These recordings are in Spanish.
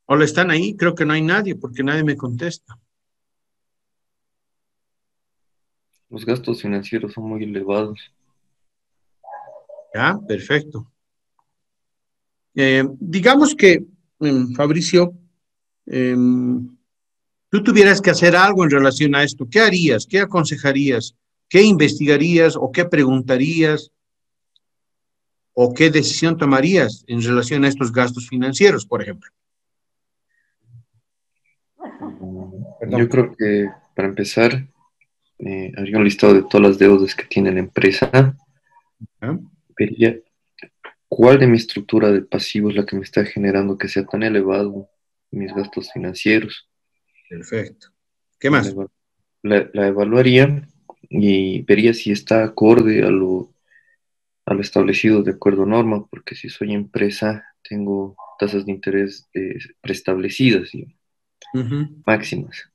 Hola, ¿están ahí? Creo que no hay nadie porque nadie me contesta. Los gastos financieros son muy elevados. Ya, perfecto. Digamos que, Fabricio, tú tuvieras que hacer algo en relación a esto. ¿Qué harías? ¿Qué aconsejarías? ¿Qué investigarías o qué preguntarías o qué decisión tomarías en relación a estos gastos financieros, por ejemplo? Yo Perdón. creo que para empezar, haría un listado de todas las deudas que tiene la empresa. ¿Ya? Vería cuál de mi estructura de pasivos es la que me está generando que sea tan elevado mis gastos financieros. Perfecto. ¿Qué La, más? eva- la evaluaría y vería si está acorde a lo establecido de acuerdo a norma, porque si soy empresa, tengo tasas de interés preestablecidas y Ujú. máximas.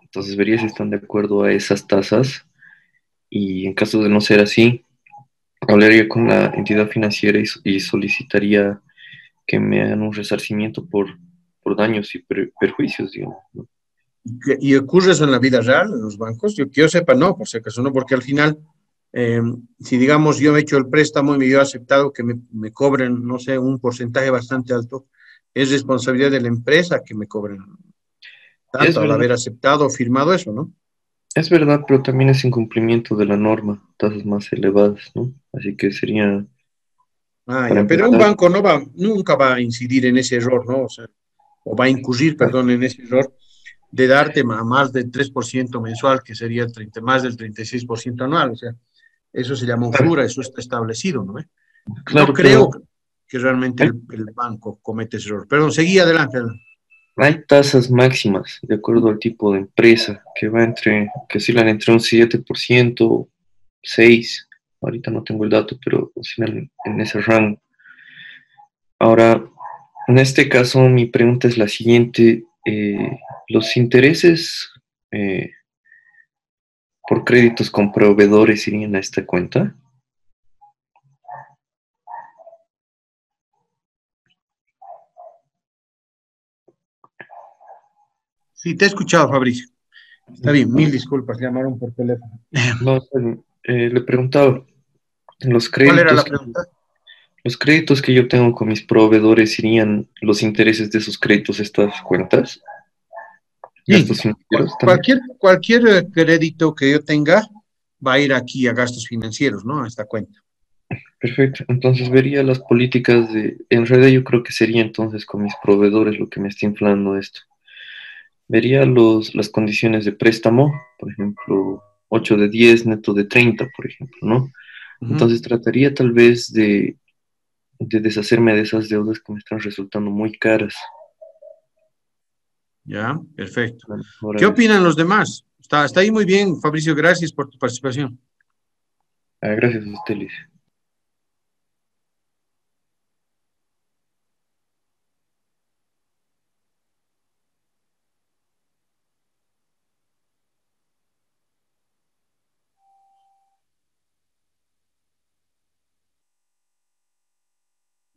Entonces vería si están de acuerdo a esas tasas y en caso de no ser así, hablaría con la entidad financiera y solicitaría que me hagan un resarcimiento por daños y perjuicios, digamos, ¿no? ¿Y ocurre eso en la vida real, en los bancos? Yo que yo sepa, no, por si acaso no, porque al final, eh, si digamos yo me he hecho el préstamo y me he aceptado que me cobren, no sé, un porcentaje bastante alto, es responsabilidad de la empresa que me cobren Es tanto al verdad, haber aceptado o firmado eso, ¿no? es verdad, pero también es incumplimiento de la norma, tasas más elevadas, ¿no? Así que sería, Ah, para ya, pero un empezar, banco no va, nunca va a incidir en ese error, ¿no? O sea, o va a incurrir, perdón, en ese error de darte más del 3% mensual, que sería el 30, más del 36% anual, o sea, eso se llama claro, usura, eso está establecido, ¿no? No claro, creo pero que realmente hay, el banco cometa ese error. Perdón, seguí adelante. hay tasas máximas de acuerdo al tipo de empresa que oscilan entre un 7%, 6%, ahorita no tengo el dato, pero oscilan en ese rango. Ahora, en este caso, mi pregunta es la siguiente. ¿Los intereses eh, por créditos con proveedores irían a esta cuenta? Sí, te he escuchado, Fabricio. Está bien, mil disculpas, llamaron por teléfono. No, le preguntaba, ¿los ¿Cuál era créditos la que, pregunta? los créditos que yo tengo con mis proveedores irían los intereses de esos créditos a estas cuentas? Sí, ¿Gastos financieros también? cualquier crédito que yo tenga va a ir aquí a gastos financieros, ¿no? A esta cuenta. Perfecto. Entonces vería las políticas en realidad yo creo que sería entonces con mis proveedores lo que me está inflando esto. Vería las condiciones de préstamo, por ejemplo, 8 de 10 neto de 30 por ejemplo, ¿no? Ujú. Entonces trataría tal vez de deshacerme de esas deudas que me están resultando muy caras. Ya, perfecto. La mejora ¿Qué es... opinan los demás? Está ahí muy bien, Fabricio, gracias por tu participación. Gracias a usted, Liz.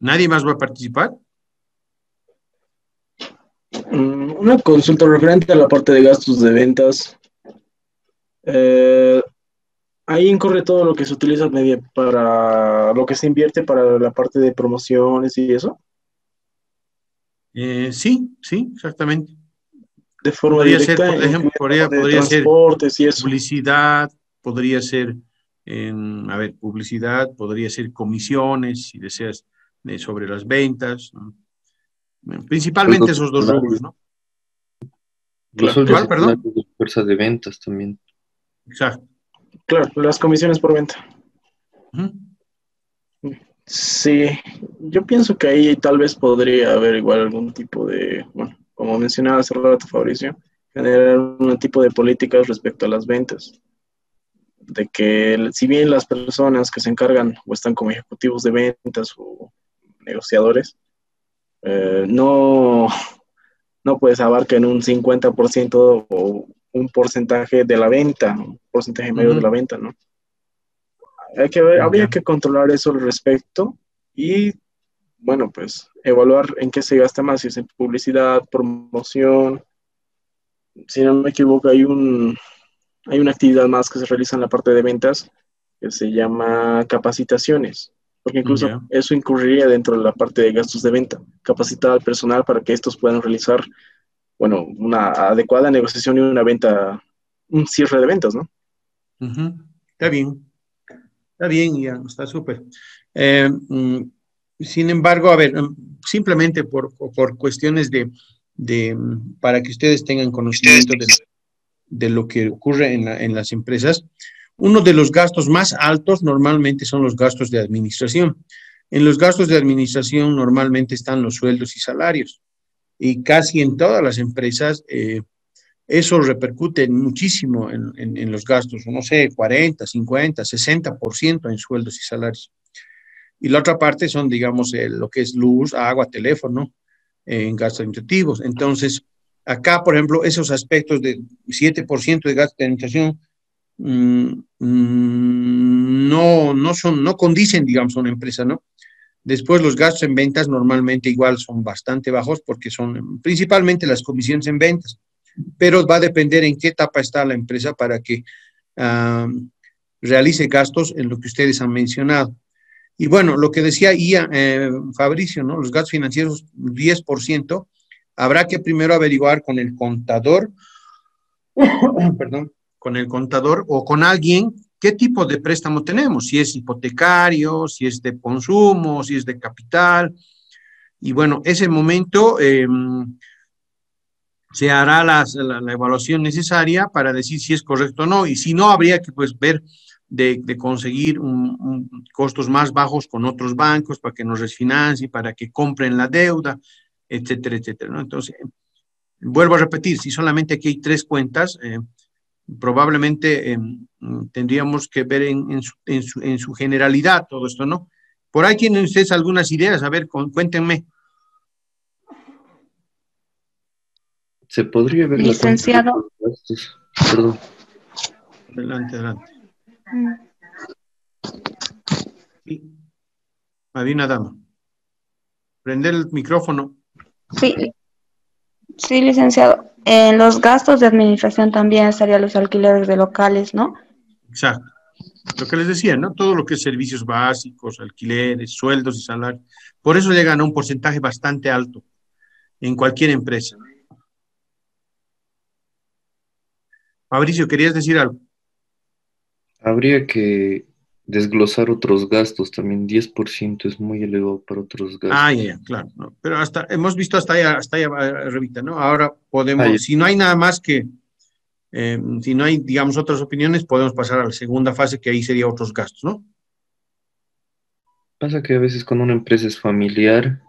¿Nadie más va a participar? Una consulta referente a la parte de gastos de ventas. Eh, Ahí incurre todo lo que se utiliza para lo que se invierte para la parte de promociones y eso, Sí, sí, exactamente. de forma Podría ser, directa, por ejemplo, incluye todo de podría ser transportes y eso. publicidad, podría ser, a ver, publicidad, podría ser comisiones, si deseas, sobre las ventas, ¿no? Principalmente Sueldos esos dos rubros, escolares, ¿no? los sueldos ¿Cuál, perdón? escolares de fuerza de ventas también. Exacto. Claro, las comisiones por venta. Ujú. Sí, yo pienso que ahí tal vez podría haber igual algún tipo de, bueno, como mencionaba hace rato Fabricio, generar un tipo de políticas respecto a las ventas, de que si bien las personas que se encargan o están como ejecutivos de ventas o negociadores, no, no pues abarquen un 50% o un porcentaje de la venta, un porcentaje mayor de la Ujú. venta, ¿no? Habría Ya. que controlar eso al respecto y bueno, pues evaluar en qué se gasta más, si es en publicidad, promoción. Si no me equivoco, hay una actividad más que se realiza en la parte de ventas que se llama capacitaciones, porque incluso Ya. eso incurriría dentro de la parte de gastos de venta, capacitar al personal para que estos puedan realizar, bueno, una adecuada negociación y una venta, un cierre de ventas, ¿no? Ujú. Está bien, ya, está súper. Sin embargo, a ver, simplemente por cuestiones para que ustedes tengan conocimiento de lo que ocurre en las empresas, uno de los gastos más altos normalmente son los gastos de administración. En los gastos de administración normalmente están los sueldos y salarios. Y casi en todas las empresas eso repercute muchísimo en los gastos, no sé, 40, 50, 60% en sueldos y salarios. Y la otra parte son, digamos, lo que es luz, agua, teléfono, en gastos administrativos. Entonces, acá, por ejemplo, esos aspectos de 7% de gasto de administración no condicen, digamos, a una empresa, ¿no? Después los gastos en ventas normalmente igual son bastante bajos porque son principalmente las comisiones en ventas, pero va a depender en qué etapa está la empresa para que realice gastos en lo que ustedes han mencionado. Y bueno, lo que decía Fabricio, ¿no? Los gastos financieros, 10%, habrá que primero averiguar con el contador, perdón, con el contador o con alguien qué tipo de préstamo tenemos, si es hipotecario, si es de consumo, si es de capital. Y bueno, ese momento se hará la evaluación necesaria para decir si es correcto o no, y si no, habría que pues ver de conseguir costos más bajos con otros bancos para que nos refinancien, para que compren la deuda, etcétera, etcétera, ¿no? Entonces, vuelvo a repetir, si solamente aquí hay tres cuentas, probablemente tendríamos que ver en su generalidad todo esto, ¿no? Por ahí tienen ustedes algunas ideas, a ver, cuéntenme. Se podría ver la cuenta de Licenciado, los gastos. Perdón. Adelante, adelante. mm, Sí, había una dama. Prender el micrófono. sí, sí, licenciado. En los gastos de administración también estarían los alquileres de locales, ¿no? Exacto. Lo que les decía, ¿no? Todo lo que es servicios básicos, alquileres, sueldos y salarios. Por eso llegan a un porcentaje bastante alto en cualquier empresa. Fabricio, ¿querías decir algo? Habría que desglosar otros gastos. También 10% es muy elevado para otros Ah, gastos. ya, ya, claro. ¿No? Pero hemos visto hasta allá arribita, ¿no? Ahora Ah, ya. podemos, si no hay nada más si no hay, digamos, otras opiniones, podemos pasar a la segunda fase, que ahí sería otros gastos, ¿no? Pasa que a veces cuando una empresa es familiar,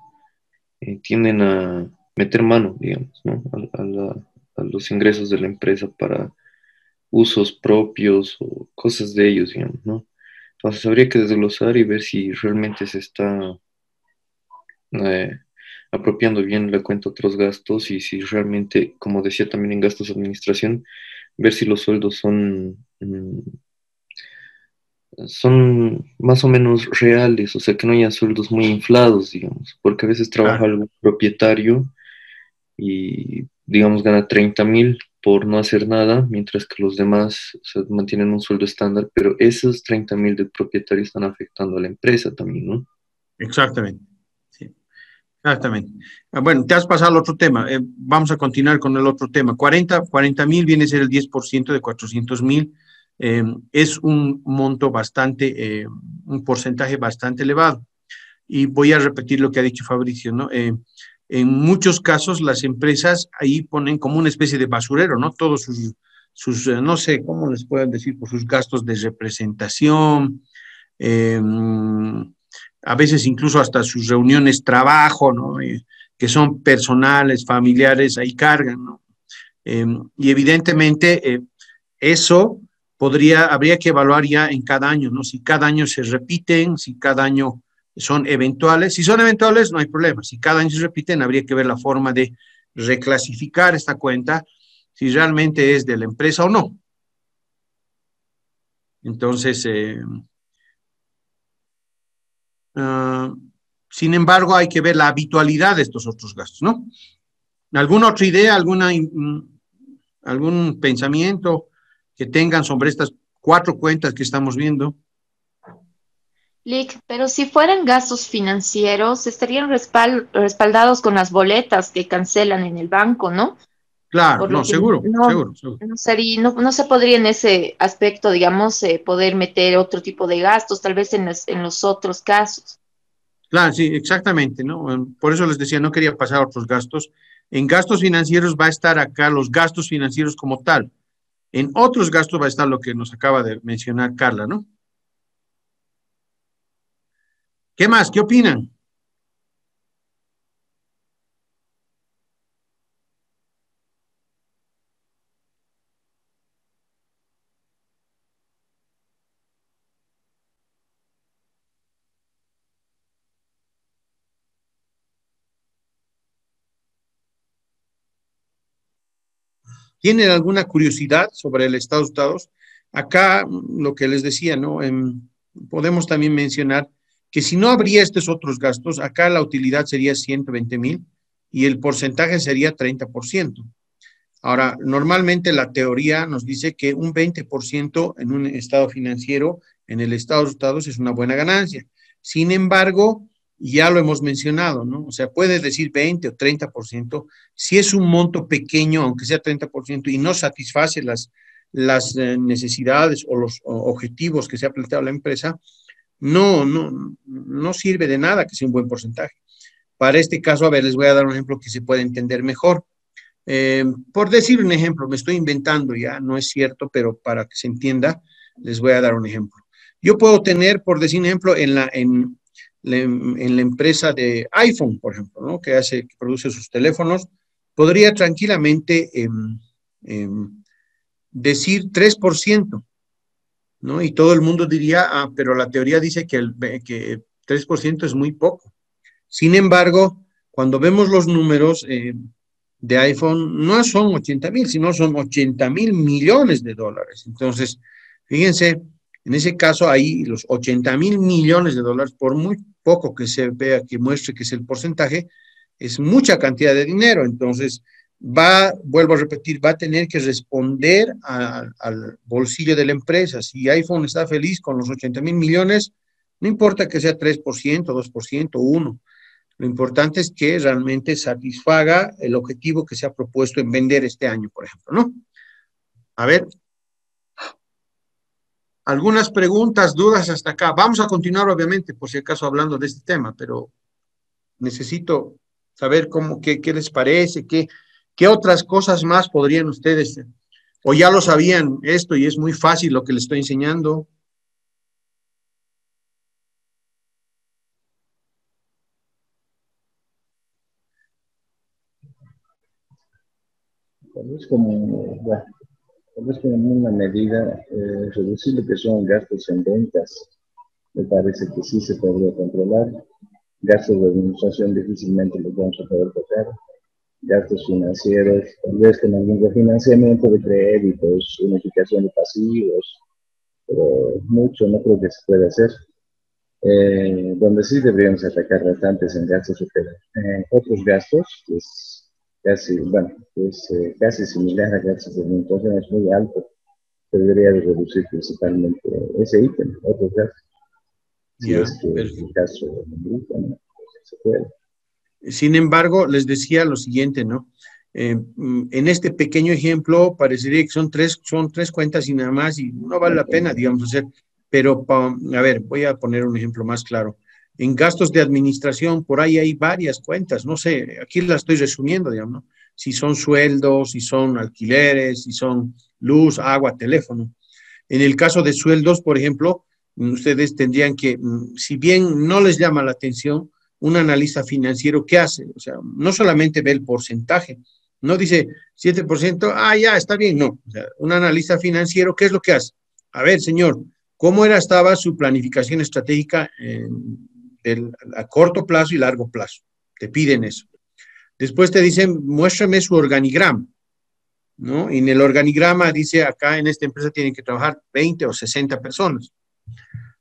tienden a meter mano, digamos, ¿no? A los ingresos de la empresa para usos propios o cosas de ellos, digamos, ¿no? Entonces habría que desglosar y ver si realmente se está eh, apropiando bien la cuenta otros gastos y si realmente, como decía también en gastos de administración, ver si los sueldos son más o menos reales, o sea, que no haya sueldos muy inflados, digamos, porque a veces trabaja Claro. algún propietario y, digamos, gana 30.000 por no hacer nada, mientras que los demás, o sea, mantienen un sueldo estándar, pero esos 30.000 del propietario están afectando a la empresa también, ¿no? Exactamente. Sí, exactamente. Bueno, te has pasado al otro tema. Vamos a continuar con el otro tema. 40.000 viene a ser el 10% de 400.000. Es un monto bastante, un porcentaje bastante elevado. Y voy a repetir lo que ha dicho Fabricio, ¿no? En muchos casos las empresas ahí ponen como una especie de basurero, ¿no? Todos no sé cómo les pueden decir, por sus gastos de representación, eh, a veces incluso hasta sus reuniones trabajo, ¿no? Que son personales, familiares, ahí cargan, ¿no? Y evidentemente eso habría que evaluar ya en cada año, ¿no? Si cada año se repiten, si cada año son eventuales. Si son eventuales, no hay problema. Si cada año se repiten, habría que ver la forma de reclasificar esta cuenta, si realmente es de la empresa o no. Entonces, uh, Sin embargo, hay que ver la habitualidad de estos otros gastos, ¿no? ¿Alguna otra idea, algún pensamiento que tengan sobre estas 4 cuentas que estamos viendo? Lick, pero si fueran gastos financieros, estarían respaldados con las boletas que cancelan en el banco, ¿no? Claro, Por lo no, que seguro, no, seguro, seguro. no se podría en ese aspecto, digamos, poder meter otro tipo de gastos, tal vez en los otros casos. Claro, sí, exactamente, ¿no? Por eso les decía, no quería pasar a otros gastos. En gastos financieros va a estar acá los gastos financieros como tal. En otros gastos va a estar lo que nos acaba de mencionar Carla, ¿no? ¿Qué más? ¿Qué opinan? ¿Tienen alguna curiosidad sobre el Estado de Estados? Acá, lo que les decía, ¿no? Podemos también mencionar que si no habría estos otros gastos, acá la utilidad sería 120,000 y el porcentaje sería 30%. Ahora, normalmente la teoría nos dice que un 20% en un estado financiero, en el Estado de Estados, es una buena ganancia. Sin embargo, ya lo hemos mencionado, ¿no? O sea, puede decir 20 o 30%, si es un monto pequeño, aunque sea 30%, y no satisface las necesidades o los objetivos que se ha planteado la empresa, no sirve de nada que sea un buen porcentaje. Para este caso, a ver, les voy a dar un ejemplo que se puede entender mejor. Por decir un ejemplo, me estoy inventando ya, no es cierto, pero para que se entienda, les voy a dar un ejemplo. Yo puedo tener, por decir un ejemplo, en la empresa de iPhone, por ejemplo, ¿no? Que produce sus teléfonos, podría tranquilamente decir 3%, ¿no? Y todo el mundo diría, pero la teoría dice que 3% es muy poco. Sin embargo, cuando vemos los números de iPhone, no son 80,000, sino son 80,000 millones de dólares. Entonces, fíjense, en ese caso ahí los 80,000 millones de dólares, por muy poco que se vea, que muestre que es el porcentaje, es mucha cantidad de dinero. Entonces, vuelvo a repetir, va a tener que responder al bolsillo de la empresa. Si iPhone está feliz con los 80,000 millones, no importa que sea 3%, 2%, 1%. Lo importante es que realmente satisfaga el objetivo que se ha propuesto en vender este año, por ejemplo, ¿no? A ver, algunas preguntas, dudas hasta acá. Vamos a continuar, obviamente, por si acaso hablando de este tema, pero necesito saber qué les parece, qué otras cosas más podrían ustedes, o ya lo sabían esto y es muy fácil lo que les estoy enseñando. Tal vez como, bueno, tal vez como una medida, reducir lo que son gastos en ventas, me parece que sí se podría controlar. Gastos de administración difícilmente los vamos a poder tocar. Gastos financieros, tal vez con algún refinanciamiento de créditos, unificación de pasivos, pero mucho no creo que se pueda hacer. Donde sí deberíamos atacar bastantes en gastos otros gastos, que es casi, bueno, es casi similar a gastos de administración, es muy alto. Se debería de reducir principalmente ese ítem, otros gastos. Si Ya, es que el caso amerita, ¿no? Pues se puede. Sin embargo, les decía lo siguiente, ¿no? En este pequeño ejemplo parecería que son tres cuentas y nada más y no vale la pena, digamos, hacer, pero a ver, voy a poner un ejemplo más claro. En gastos de administración, por ahí hay varias cuentas, no sé, aquí las estoy resumiendo, digamos, ¿no? Si son sueldos, si son alquileres, si son luz, agua, teléfono. En el caso de sueldos, por ejemplo, ustedes tendrían que, si bien no les llama la atención, un analista financiero, ¿qué hace? O sea, no solamente ve el porcentaje, no dice 7%, ya, está bien, no. O sea, un analista financiero, ¿qué es lo que hace? A ver, señor, ¿cómo estaba su planificación estratégica a corto plazo y largo plazo? Te piden eso. Después te dicen, muéstrame su organigrama, ¿no? Y en el organigrama dice, acá en esta empresa tienen que trabajar 20 o 60 personas.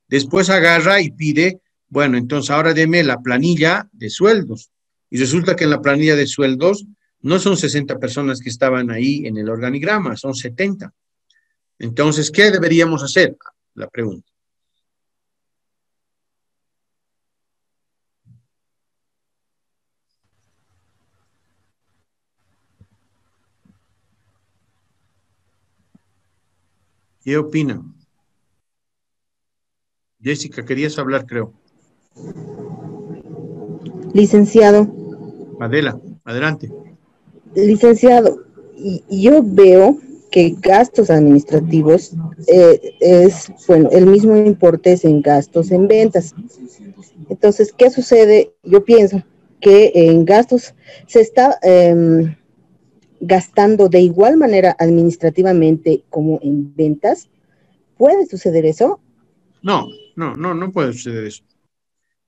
Después agarra y pide Bueno, entonces ahora deme la planilla de sueldos. Y resulta que en la planilla de sueldos no son 60 personas que estaban ahí en el organigrama, son 70. Entonces, ¿qué deberíamos hacer? La pregunta. ¿Qué opinan? Jessica, querías hablar, creo. Licenciado, Adela, adelante. licenciado, yo veo que gastos administrativos es, bueno, el mismo importe es en gastos en ventas. Entonces, ¿qué sucede? Yo pienso que en gastos se está gastando de igual manera administrativamente como en ventas. ¿Puede suceder eso? No, no puede suceder eso.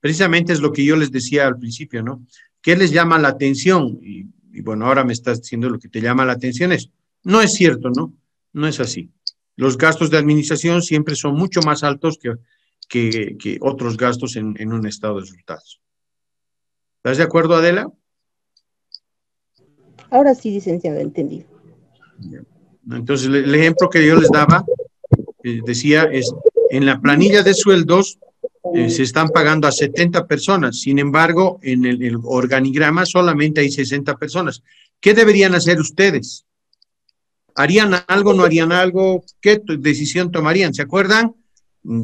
Precisamente es lo que yo les decía al principio, ¿no? ¿Qué les llama la atención? Y bueno, ahora me estás diciendo lo que te llama la atención es, no es cierto, ¿no? No es así. Los gastos de administración siempre son mucho más altos que otros gastos en un estado de resultados. ¿Estás de acuerdo, Adela? Ahora sí, licenciado, entendí. Entonces, el ejemplo que yo les daba, decía, es en la planilla de sueldos se están pagando a 70 personas, sin embargo, en el organigrama solamente hay 60 personas. ¿Qué deberían hacer ustedes? ¿Harían algo, no harían algo? ¿Qué decisión tomarían? ¿Se acuerdan?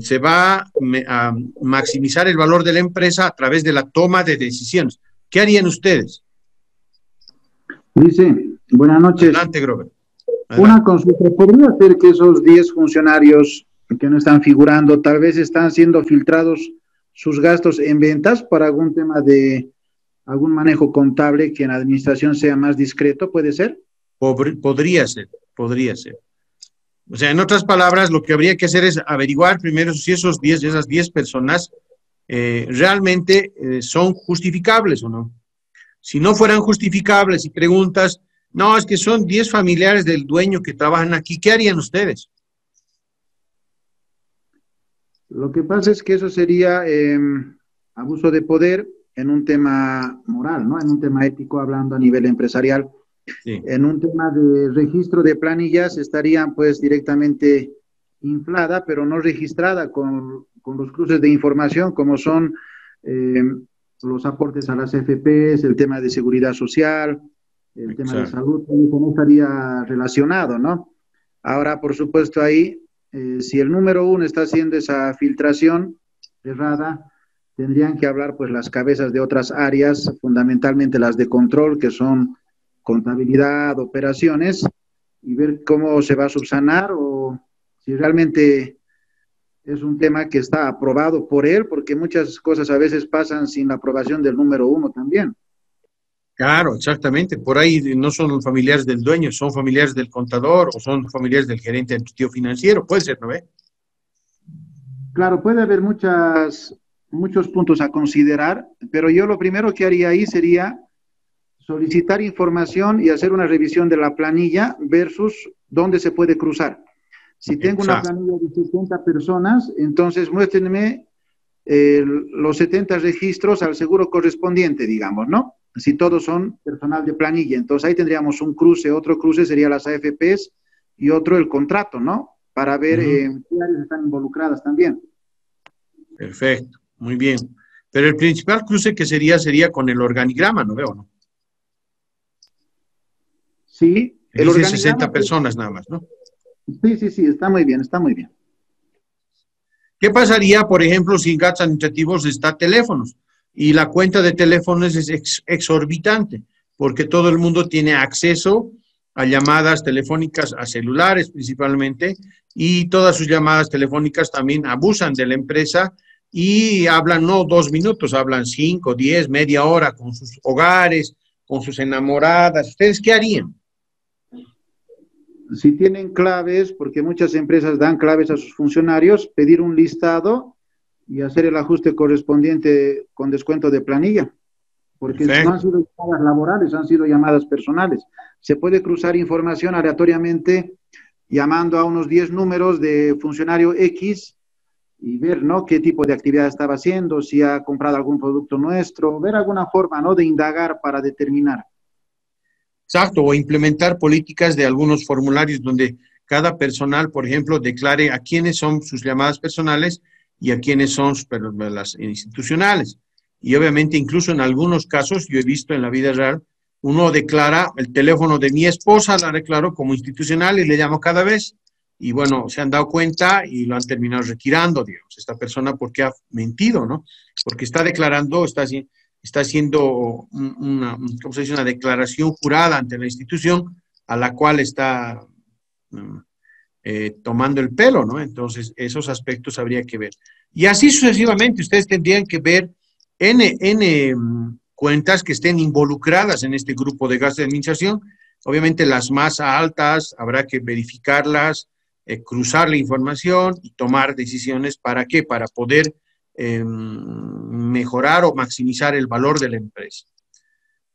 Se va a maximizar el valor de la empresa a través de la toma de decisiones. ¿Qué harían ustedes? Dice, buenas noches. Adelante, Grover. Adelante. Una consulta, ¿podría ser que esos 10 funcionarios que no están figurando, tal vez están siendo filtrados sus gastos en ventas para algún tema de algún manejo contable que en la administración sea más discreto? ¿Puede ser? Podría ser. O sea, en otras palabras, lo que habría que hacer es averiguar primero si esas 10 personas realmente son justificables o no. Si no fueran justificables y preguntas, no, es que son 10 familiares del dueño que trabajan aquí, ¿qué harían ustedes? Lo que pasa es que eso sería abuso de poder en un tema moral, ¿no? En un tema ético, hablando a nivel empresarial. Sí. En un tema de registro de planillas estarían pues directamente inflada, pero no registrada con los cruces de información como son los aportes a las FPs, el tema de seguridad social, el tema de salud, eso no estaría relacionado, ¿no? Ahora, por supuesto, ahí, si el número 1 está haciendo esa filtración errada, tendrían que hablar pues las cabezas de otras áreas, fundamentalmente las de control, que son contabilidad, operaciones, y ver cómo se va a subsanar o si realmente es un tema que está aprobado por él, porque muchas cosas a veces pasan sin la aprobación del número 1 también. Claro, exactamente. Por ahí no son familiares del dueño, son familiares del contador o son familiares del gerente administrativo financiero. Puede ser, ¿no ve? Claro, puede haber muchos puntos a considerar, pero yo lo primero que haría ahí sería solicitar información y hacer una revisión de la planilla versus dónde se puede cruzar. Si tengo una planilla de 60 personas, entonces muéstrenme los 70 registros al seguro correspondiente, digamos, ¿no? Si todos son personal de planilla. Entonces ahí tendríamos un cruce, otro cruce sería las AFPs y otro el contrato, ¿no? Para ver qué áreas están involucradas también. Perfecto, muy bien. Pero el principal cruce que sería con el organigrama, ¿no veo, no? Sí. El organigrama 60 personas nada más, ¿no? Sí, está muy bien, está muy bien. ¿Qué pasaría, por ejemplo, si en gastos administrativos está teléfonos? Y la cuenta de teléfonos es exorbitante, porque todo el mundo tiene acceso a llamadas telefónicas, a celulares principalmente, y todas sus llamadas telefónicas también abusan de la empresa y hablan no 2 minutos, hablan 5, 10, media hora con sus hogares, con sus enamoradas. ¿Ustedes qué harían? Si tienen claves, porque muchas empresas dan claves a sus funcionarios, pedir un listado y hacer el ajuste correspondiente con descuento de planilla, porque no han sido llamadas laborales, han sido llamadas personales. Se puede cruzar información aleatoriamente llamando a unos 10 números de funcionario X y ver, ¿no? Qué tipo de actividad estaba haciendo, si ha comprado algún producto nuestro, ver alguna forma, ¿no? De indagar para determinar. Exacto, o implementar políticas de algunos formularios donde cada personal, por ejemplo, declare a quiénes son sus llamadas personales y a quiénes son las institucionales. Y obviamente, incluso en algunos casos, yo he visto en la vida real, uno declara el teléfono de mi esposa, la declaro como institucional y le llamo cada vez. Y bueno, se han dado cuenta y lo han terminado retirando, digamos, esta persona porque ha mentido, ¿no? Porque está declarando, está haciendo ¿cómo se dice? Una declaración jurada ante la institución a la cual está tomando el pelo, ¿no? Entonces, esos aspectos habría que ver. Y así sucesivamente, ustedes tendrían que ver N cuentas que estén involucradas en este grupo de gastos de administración. Obviamente las más altas habrá que verificarlas, cruzar la información y tomar decisiones. ¿Para qué? Para poder mejorar o maximizar el valor de la empresa.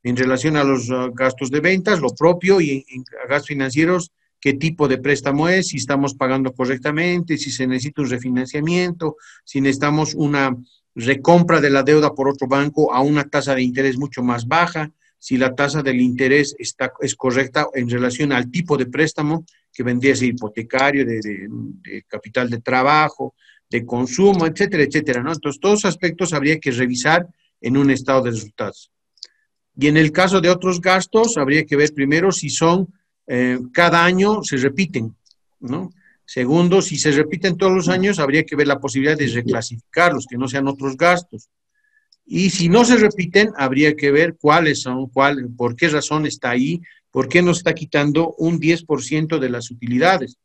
En relación a los gastos de ventas, lo propio, y en gastos financieros, qué tipo de préstamo es, si estamos pagando correctamente, si se necesita un refinanciamiento, si necesitamos una recompra de la deuda por otro banco a una tasa de interés mucho más baja, si la tasa del interés es correcta en relación al tipo de préstamo, que vendría a ser hipotecario, de capital de trabajo, de consumo, etcétera, etcétera, ¿no? Entonces, todos esos aspectos habría que revisar en un estado de resultados. Y en el caso de otros gastos, habría que ver primero si son, cada año se repiten, ¿no? Segundo, si se repiten todos los años, habría que ver la posibilidad de reclasificarlos, que no sean otros gastos. Y si no se repiten, habría que ver cuáles son, por qué razón está ahí, por qué nos está quitando un 10% de las utilidades.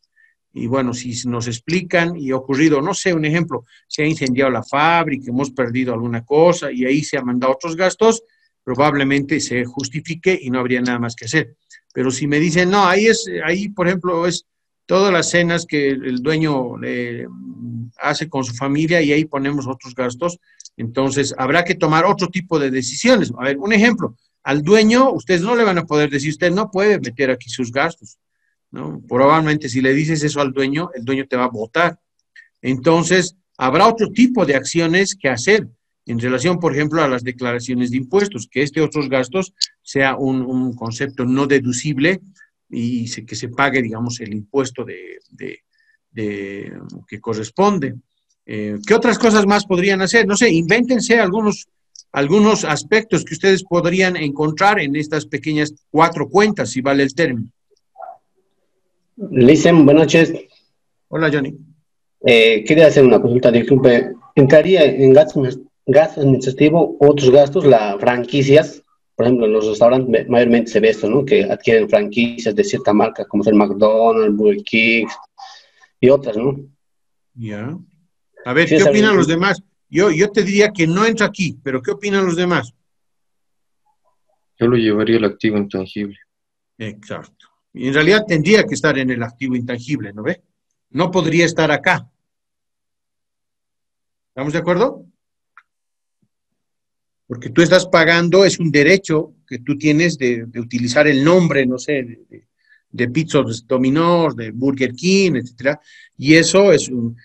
Y bueno, si nos explican y ha ocurrido, no sé, un ejemplo, se ha incendiado la fábrica, hemos perdido alguna cosa y ahí se han mandado otros gastos, probablemente se justifique y no habría nada más que hacer. Pero si me dicen, no, ahí por ejemplo, es todas las cenas que el dueño hace con su familia y ahí ponemos otros gastos, entonces habrá que tomar otro tipo de decisiones. A ver, un ejemplo, al dueño ustedes no le van a poder decir, usted no puede meter aquí sus gastos, ¿no? Probablemente si le dices eso al dueño, el dueño te va a votar. Entonces, habrá otro tipo de acciones que hacer en relación, por ejemplo, a las declaraciones de impuestos, que otros gastos sea un concepto no deducible y que se pague, digamos, el impuesto que corresponde. ¿Qué otras cosas más podrían hacer? No sé, invéntense algunos aspectos que ustedes podrían encontrar en estas pequeñas 4 cuentas, si vale el término. Listen, buenas noches. Hola, Johnny. Quería hacer una consulta, disculpe. ¿Entraría en gasto administrativo otros gastos, las franquicias? Por ejemplo, en los restaurantes mayormente se ve esto, ¿no? Que adquieren franquicias de cierta marca, como el McDonald's, Burger King y otras, ¿no? Ya. A ver, Sí, ¿qué opinan los demás? Yo te diría que no entra aquí, pero ¿qué opinan los demás? Yo lo llevaría al activo intangible. Exacto. Y en realidad tendría que estar en el activo intangible, ¿no ve? No podría estar acá. ¿Estamos de acuerdo? Porque tú estás pagando, es un derecho que tú tienes de utilizar el nombre, no sé, de Pizzas Dominos, de Burger King, etcétera. Y eso es una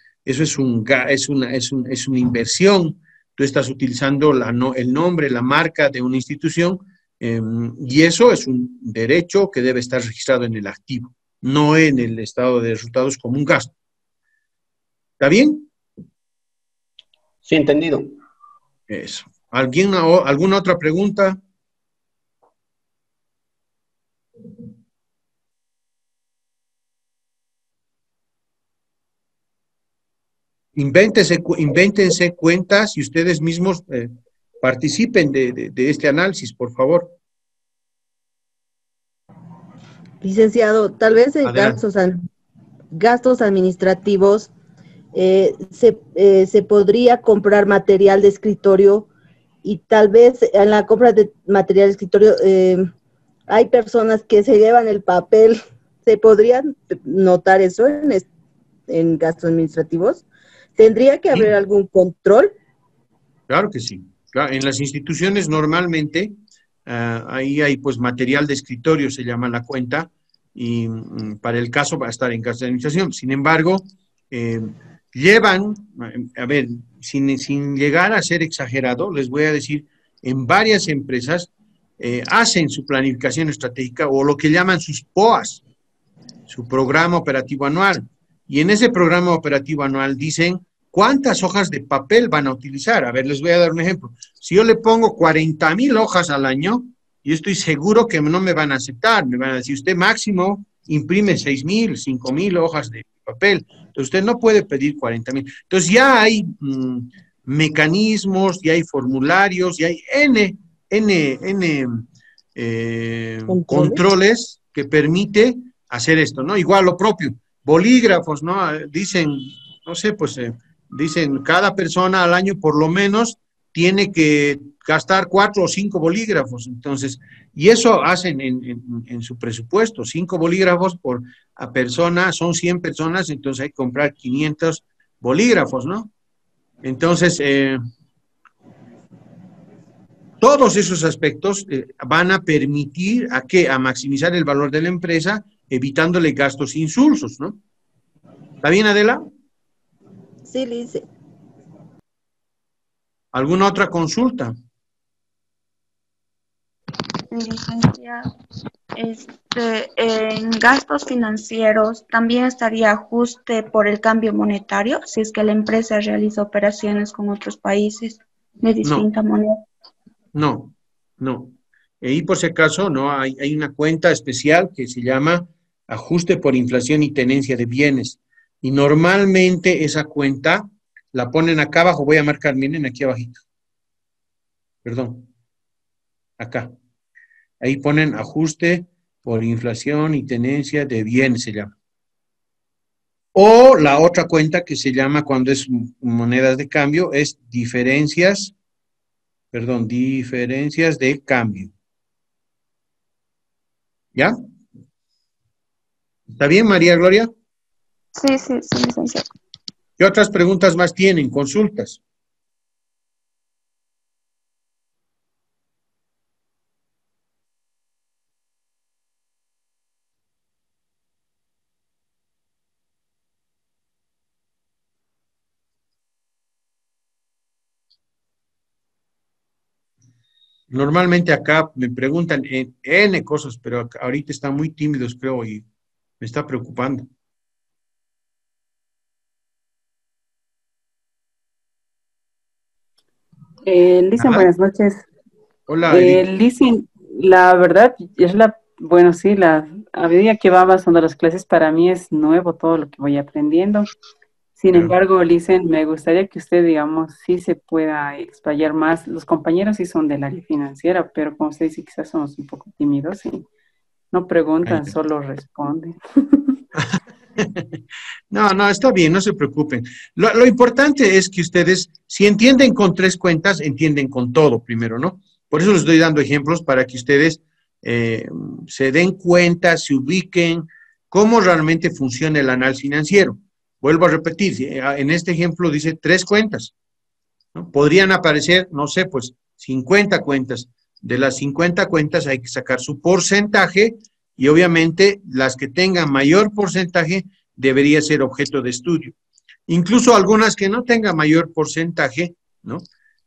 inversión. Tú estás utilizando el nombre, la marca de una institución, y eso es un derecho que debe estar registrado en el activo, no en el estado de resultados como un gasto. ¿Está bien? Sí, entendido. Eso. ¿Alguna otra pregunta? Invéntense cuentas y ustedes mismos participen de este análisis, por favor. Licenciado, tal vez en gastos administrativos se podría comprar material de escritorio y tal vez en la compra de material de escritorio hay personas que se llevan el papel. ¿Se podrían notar eso en gastos administrativos? ¿Tendría que haber algún control? Claro que sí. Claro, en las instituciones normalmente ahí hay pues material de escritorio, se llama la cuenta, y para el caso va a estar en gasto de administración. Sin embargo, llevan, a ver, sin llegar a ser exagerado, les voy a decir, en varias empresas hacen su planificación estratégica o lo que llaman sus POAs, su programa operativo anual. Y en ese programa operativo anual dicen cuántas hojas de papel van a utilizar. A ver, les voy a dar un ejemplo. Si yo le pongo 40,000 hojas al año, yo estoy seguro que no me van a aceptar. Me van a decir, usted máximo imprime 6,000, 5,000 hojas de papel. Entonces, usted no puede pedir 40,000. Entonces, ya hay mecanismos, ya hay formularios, ya hay controles que permite hacer esto, ¿no? Igual lo propio. Bolígrafos, ¿no? Dicen, no sé, pues dicen cada persona al año por lo menos tiene que gastar 4 o 5 bolígrafos. Entonces, y eso hacen en su presupuesto, 5 bolígrafos por a persona, son 100 personas, entonces hay que comprar 500 bolígrafos, ¿no? Entonces, todos esos aspectos van a permitir a maximizar el valor de la empresa, evitándole gastos insulsos, ¿no? ¿Está bien, Adela? Sí, Lice. ¿Alguna otra consulta? Licenciado, en gastos financieros también estaría ajuste por el cambio monetario, si es que la empresa realiza operaciones con otros países de distinta moneda. No. Y por si acaso, no, hay una cuenta especial que se llama ajuste por inflación y tenencia de bienes. Y normalmente esa cuenta la ponen acá abajo, voy a marcar, miren aquí abajito. Perdón. Acá. Ahí ponen ajuste por inflación y tenencia de bienes, se llama. O la otra cuenta que se llama, cuando es monedas de cambio, es diferencias de cambio. ¿Ya? ¿Está bien, María Gloria? Sí, licenciado. ¿Qué otras preguntas más tienen? Consultas. Normalmente acá me preguntan N cosas, pero ahorita están muy tímidos, creo, y me está preocupando. Listen, buenas noches. Hola. Listen, la verdad es a medida que va avanzando las clases, para mí es nuevo todo lo que voy aprendiendo. Sin embargo, Listen, me gustaría que usted, digamos, sí se pueda explayar más. Los compañeros sí son del área financiera, pero como usted dice, quizás somos un poco tímidos y no preguntan, solo responden. No, está bien, no se preocupen. Lo importante es que ustedes, si entienden con 3 cuentas, entienden con todo primero, ¿no? Por eso les estoy dando ejemplos para que ustedes se den cuenta, se ubiquen, cómo realmente funciona el análisis financiero. Vuelvo a repetir, en este ejemplo dice 3 cuentas, ¿no? Podrían aparecer, no sé, pues 50 cuentas. De las 50 cuentas hay que sacar su porcentaje y obviamente las que tengan mayor porcentaje debería ser objeto de estudio. Incluso algunas que no tengan mayor porcentaje, ¿no?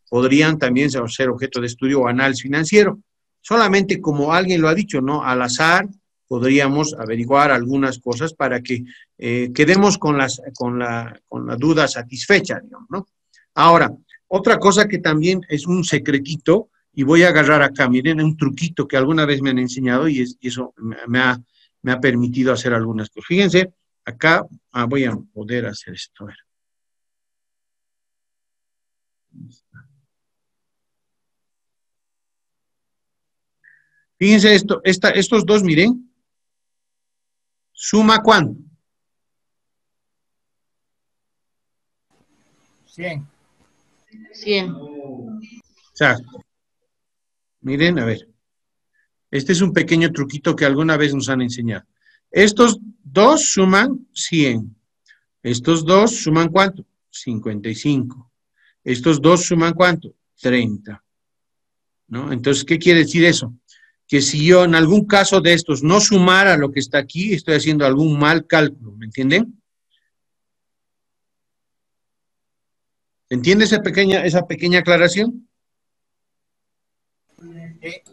Podrían también ser objeto de estudio o análisis financiero. Solamente como alguien lo ha dicho, ¿no? Al azar podríamos averiguar algunas cosas para que quedemos con la duda satisfecha, digamos, ¿no? Ahora, otra cosa que también es un secretito, y voy a agarrar acá, miren, un truquito que alguna vez me han enseñado y eso me ha permitido hacer algunas cosas. Fíjense, acá voy a poder hacer esto. A ver. Fíjense estos dos, miren. ¿Suma cuánto? 100. Exacto. Miren, a ver. Este es un pequeño truquito que alguna vez nos han enseñado. Estos dos suman 100. Estos dos suman ¿cuánto? 55. Estos dos suman ¿cuánto? 30. ¿No? Entonces, ¿qué quiere decir eso? Que si yo en algún caso de estos no sumara lo que está aquí, estoy haciendo algún mal cálculo, ¿me entienden? ¿Entiende esa pequeña aclaración?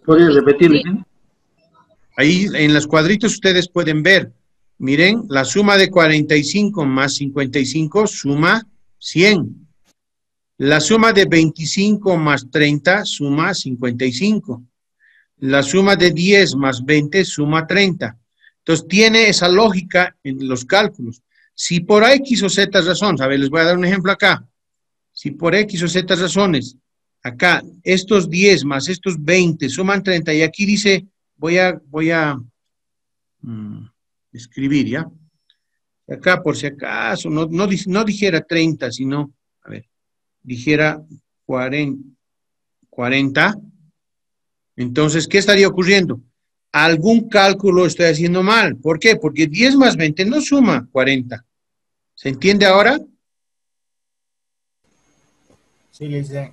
¿Podrías repetirlo? Ahí en los cuadritos ustedes pueden ver, miren, la suma de 45 más 55 suma 100. La suma de 25 más 30 suma 55. La suma de 10 más 20 suma 30. Entonces tiene esa lógica en los cálculos. Si por X o Z razones, a ver, les voy a dar un ejemplo acá. Si por X o Z razones, acá, estos 10 más estos 20 suman 30, y aquí dice, voy a escribir, ¿ya? Acá, por si acaso, no dijera 30, sino, a ver, dijera 40. Entonces, ¿qué estaría ocurriendo? Algún cálculo estoy haciendo mal. ¿Por qué? Porque 10 más 20 no suma 40. ¿Se entiende ahora? Sí, Lisa.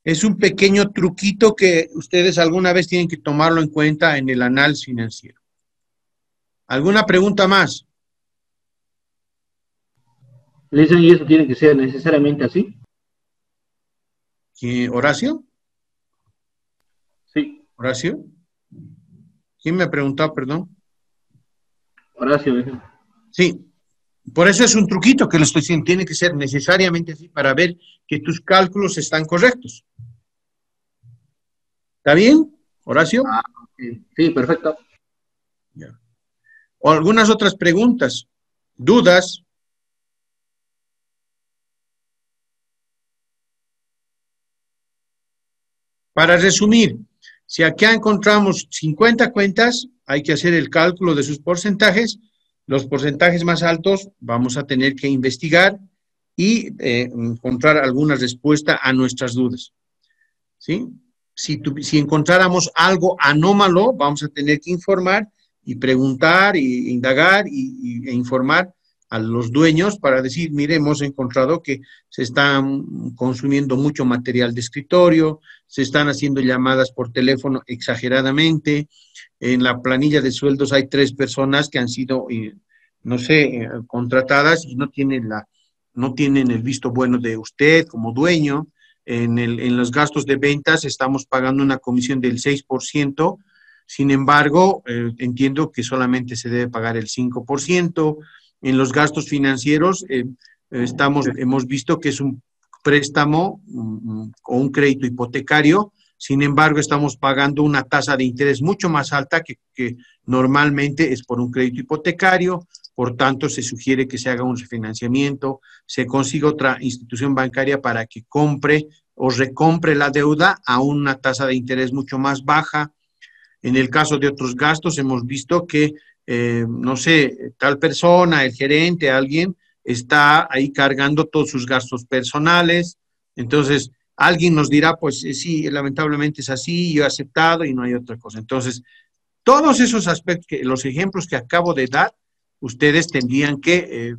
Es un pequeño truquito que ustedes alguna vez tienen que tomarlo en cuenta en el análisis financiero. ¿Alguna pregunta más? Lisa, ¿y eso tiene que ser necesariamente así? ¿Horacio? Sí. ¿Horacio? ¿Quién me ha preguntado, perdón? Horacio. Sí. Por eso es un truquito que lo estoy diciendo. Tiene que ser necesariamente así para ver que tus cálculos están correctos. ¿Está bien, Horacio? Sí, perfecto. Ya. ¿O algunas otras preguntas? ¿Dudas? Para resumir, si acá encontramos 50 cuentas, hay que hacer el cálculo de sus porcentajes. Los porcentajes más altos vamos a tener que investigar y encontrar alguna respuesta a nuestras dudas. ¿Sí? Si encontráramos algo anómalo, vamos a tener que informar y preguntar e indagar e informar a los dueños para decir, mire, hemos encontrado que se están consumiendo mucho material de escritorio, se están haciendo llamadas por teléfono exageradamente, en la planilla de sueldos hay 3 personas que han sido, no sé, contratadas y no tienen el visto bueno de usted como dueño. En los gastos de ventas estamos pagando una comisión del 6%, sin embargo, entiendo que solamente se debe pagar el 5%. En los gastos financieros hemos visto que es un préstamo o un crédito hipotecario, sin embargo, estamos pagando una tasa de interés mucho más alta que normalmente es por un crédito hipotecario. Por tanto, se sugiere que se haga un refinanciamiento, se consiga otra institución bancaria para que compre o recompre la deuda a una tasa de interés mucho más baja. En el caso de otros gastos, hemos visto que, no sé, tal persona, el gerente, alguien, está ahí cargando todos sus gastos personales. Entonces, alguien nos dirá, pues sí, lamentablemente es así, yo he aceptado y no hay otra cosa. Entonces, todos esos aspectos, los ejemplos que acabo de dar, ustedes tendrían que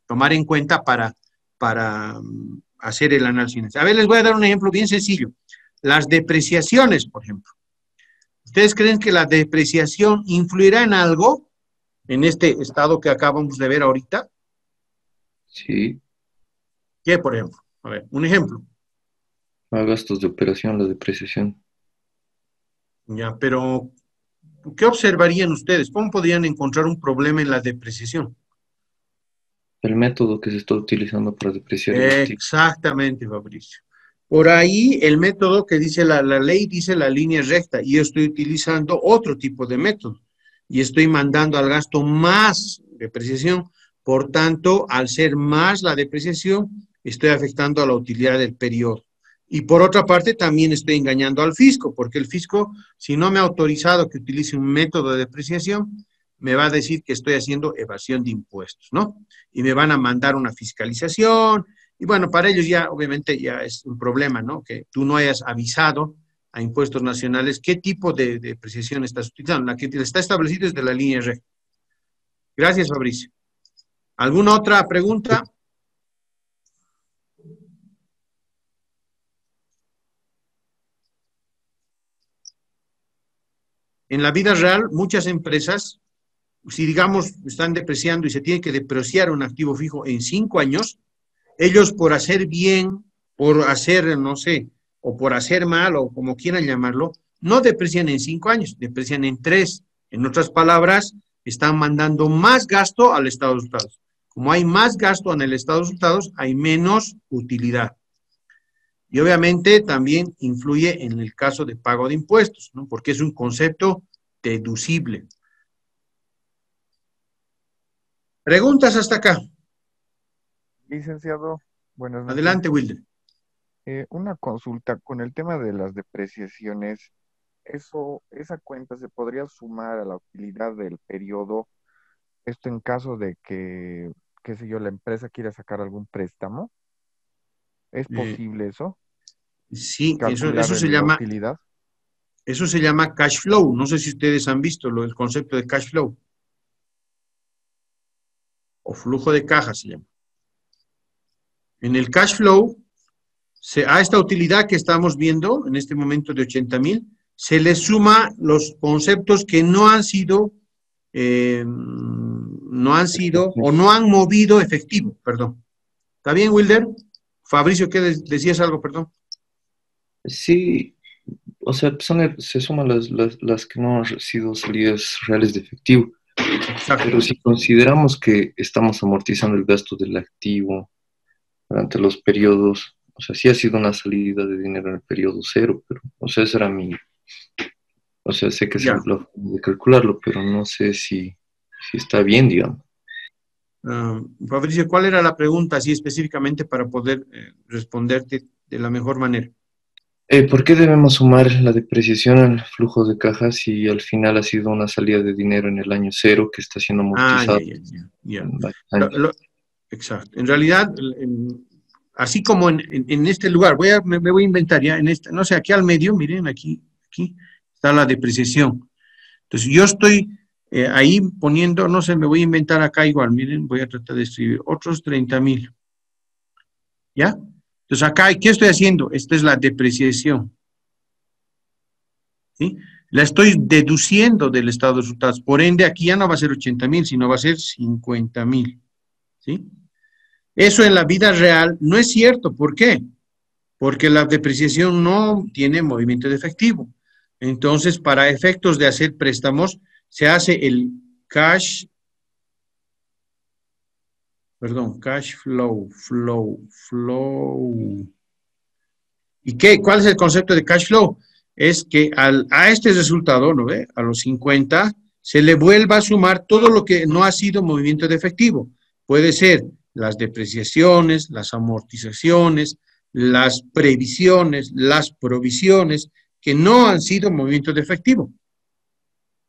tomar en cuenta para hacer el análisis. A ver, les voy a dar un ejemplo bien sencillo. Las depreciaciones, por ejemplo. ¿Ustedes creen que la depreciación influirá en algo en este estado que acabamos de ver ahorita? Sí. ¿Qué, por ejemplo? A ver, un ejemplo. A gastos de operación, la depreciación. Ya, pero ¿qué observarían ustedes? ¿Cómo podrían encontrar un problema en la depreciación? El método que se está utilizando para depreciar el activo. Exactamente, Fabricio. Por ahí el método que dice la ley dice la línea recta y yo estoy utilizando otro tipo de método y estoy mandando al gasto más depreciación. Por tanto, al ser más la depreciación, estoy afectando a la utilidad del periodo. Y por otra parte, también estoy engañando al fisco, porque el fisco, si no me ha autorizado que utilice un método de depreciación, me va a decir que estoy haciendo evasión de impuestos, ¿no? Y me van a mandar una fiscalización. Y bueno, para ellos ya, obviamente, ya es un problema, ¿no? Que tú no hayas avisado a impuestos nacionales qué tipo de depreciación estás utilizando. La que está establecida es de la línea recta. Gracias, Fabricio. ¿Alguna otra pregunta? En la vida real, muchas empresas, si digamos están depreciando y se tiene que depreciar un activo fijo en 5 años, ellos por hacer bien, por hacer, no sé, o por hacer mal, o como quieran llamarlo, no deprecian en 5 años, deprecian en 3. En otras palabras, están mandando más gasto al estado de resultados. Como hay más gasto en el estado de resultados, hay menos utilidad. Y obviamente también influye en el caso de pago de impuestos, ¿no? Porque es un concepto deducible. ¿Preguntas hasta acá? Licenciado, buenas noches. Adelante, Wilder. Una consulta con el tema de las depreciaciones. Esa cuenta se podría sumar a la utilidad del periodo, esto en caso de que, qué sé yo, la empresa quiera sacar algún préstamo. ¿Es posible eso? Sí, ¿Calcular eso se la llama, utilidad? eso se llama cash flow. No sé si ustedes han visto el concepto de cash flow. O flujo de caja se llama. En el cash flow, a esta utilidad que estamos viendo en este momento de 80,000, se le suma los conceptos que no han sido o no han movido efectivo, perdón. ¿Está bien, Wilder? Fabricio, ¿qué decías algo, perdón? Sí, o sea, se suman las que no han sido salidas reales de efectivo. Exacto. Pero si consideramos que estamos amortizando el gasto del activo durante los periodos, o sea, sí ha sido una salida de dinero en el periodo 0, pero, o sea, esa era o sea, sé que es la forma de calcularlo, pero no sé si está bien, digamos. Fabricio, ¿cuál era la pregunta así específicamente para poder responderte de la mejor manera? ¿Por qué debemos sumar la depreciación al flujo de caja si al final ha sido una salida de dinero en el año 0 que está siendo amortizado? Exacto. En realidad, así como en este lugar, me voy a inventar ya, no sé, aquí al medio, miren, aquí está la depreciación. Entonces, yo estoy ahí poniendo, no sé, me voy a inventar acá igual, miren, voy a tratar de escribir otros 30,000. ¿Ya? Entonces, acá, ¿qué estoy haciendo? Esta es la depreciación. ¿Sí? La estoy deduciendo del estado de resultados. Por ende, aquí ya no va a ser 80,000, sino va a ser 50,000. ¿Sí? Eso en la vida real no es cierto. ¿Por qué? Porque la depreciación no tiene movimiento de efectivo. Entonces, para efectos de hacer préstamos, se hace el cash flow. ¿Y qué? ¿Cuál es el concepto de cash flow? Es que a este resultado, ¿no ve? A los 50, se le vuelva a sumar todo lo que no ha sido movimiento de efectivo. Puede ser las depreciaciones, las amortizaciones, las previsiones, las provisiones, que no han sido movimiento de efectivo.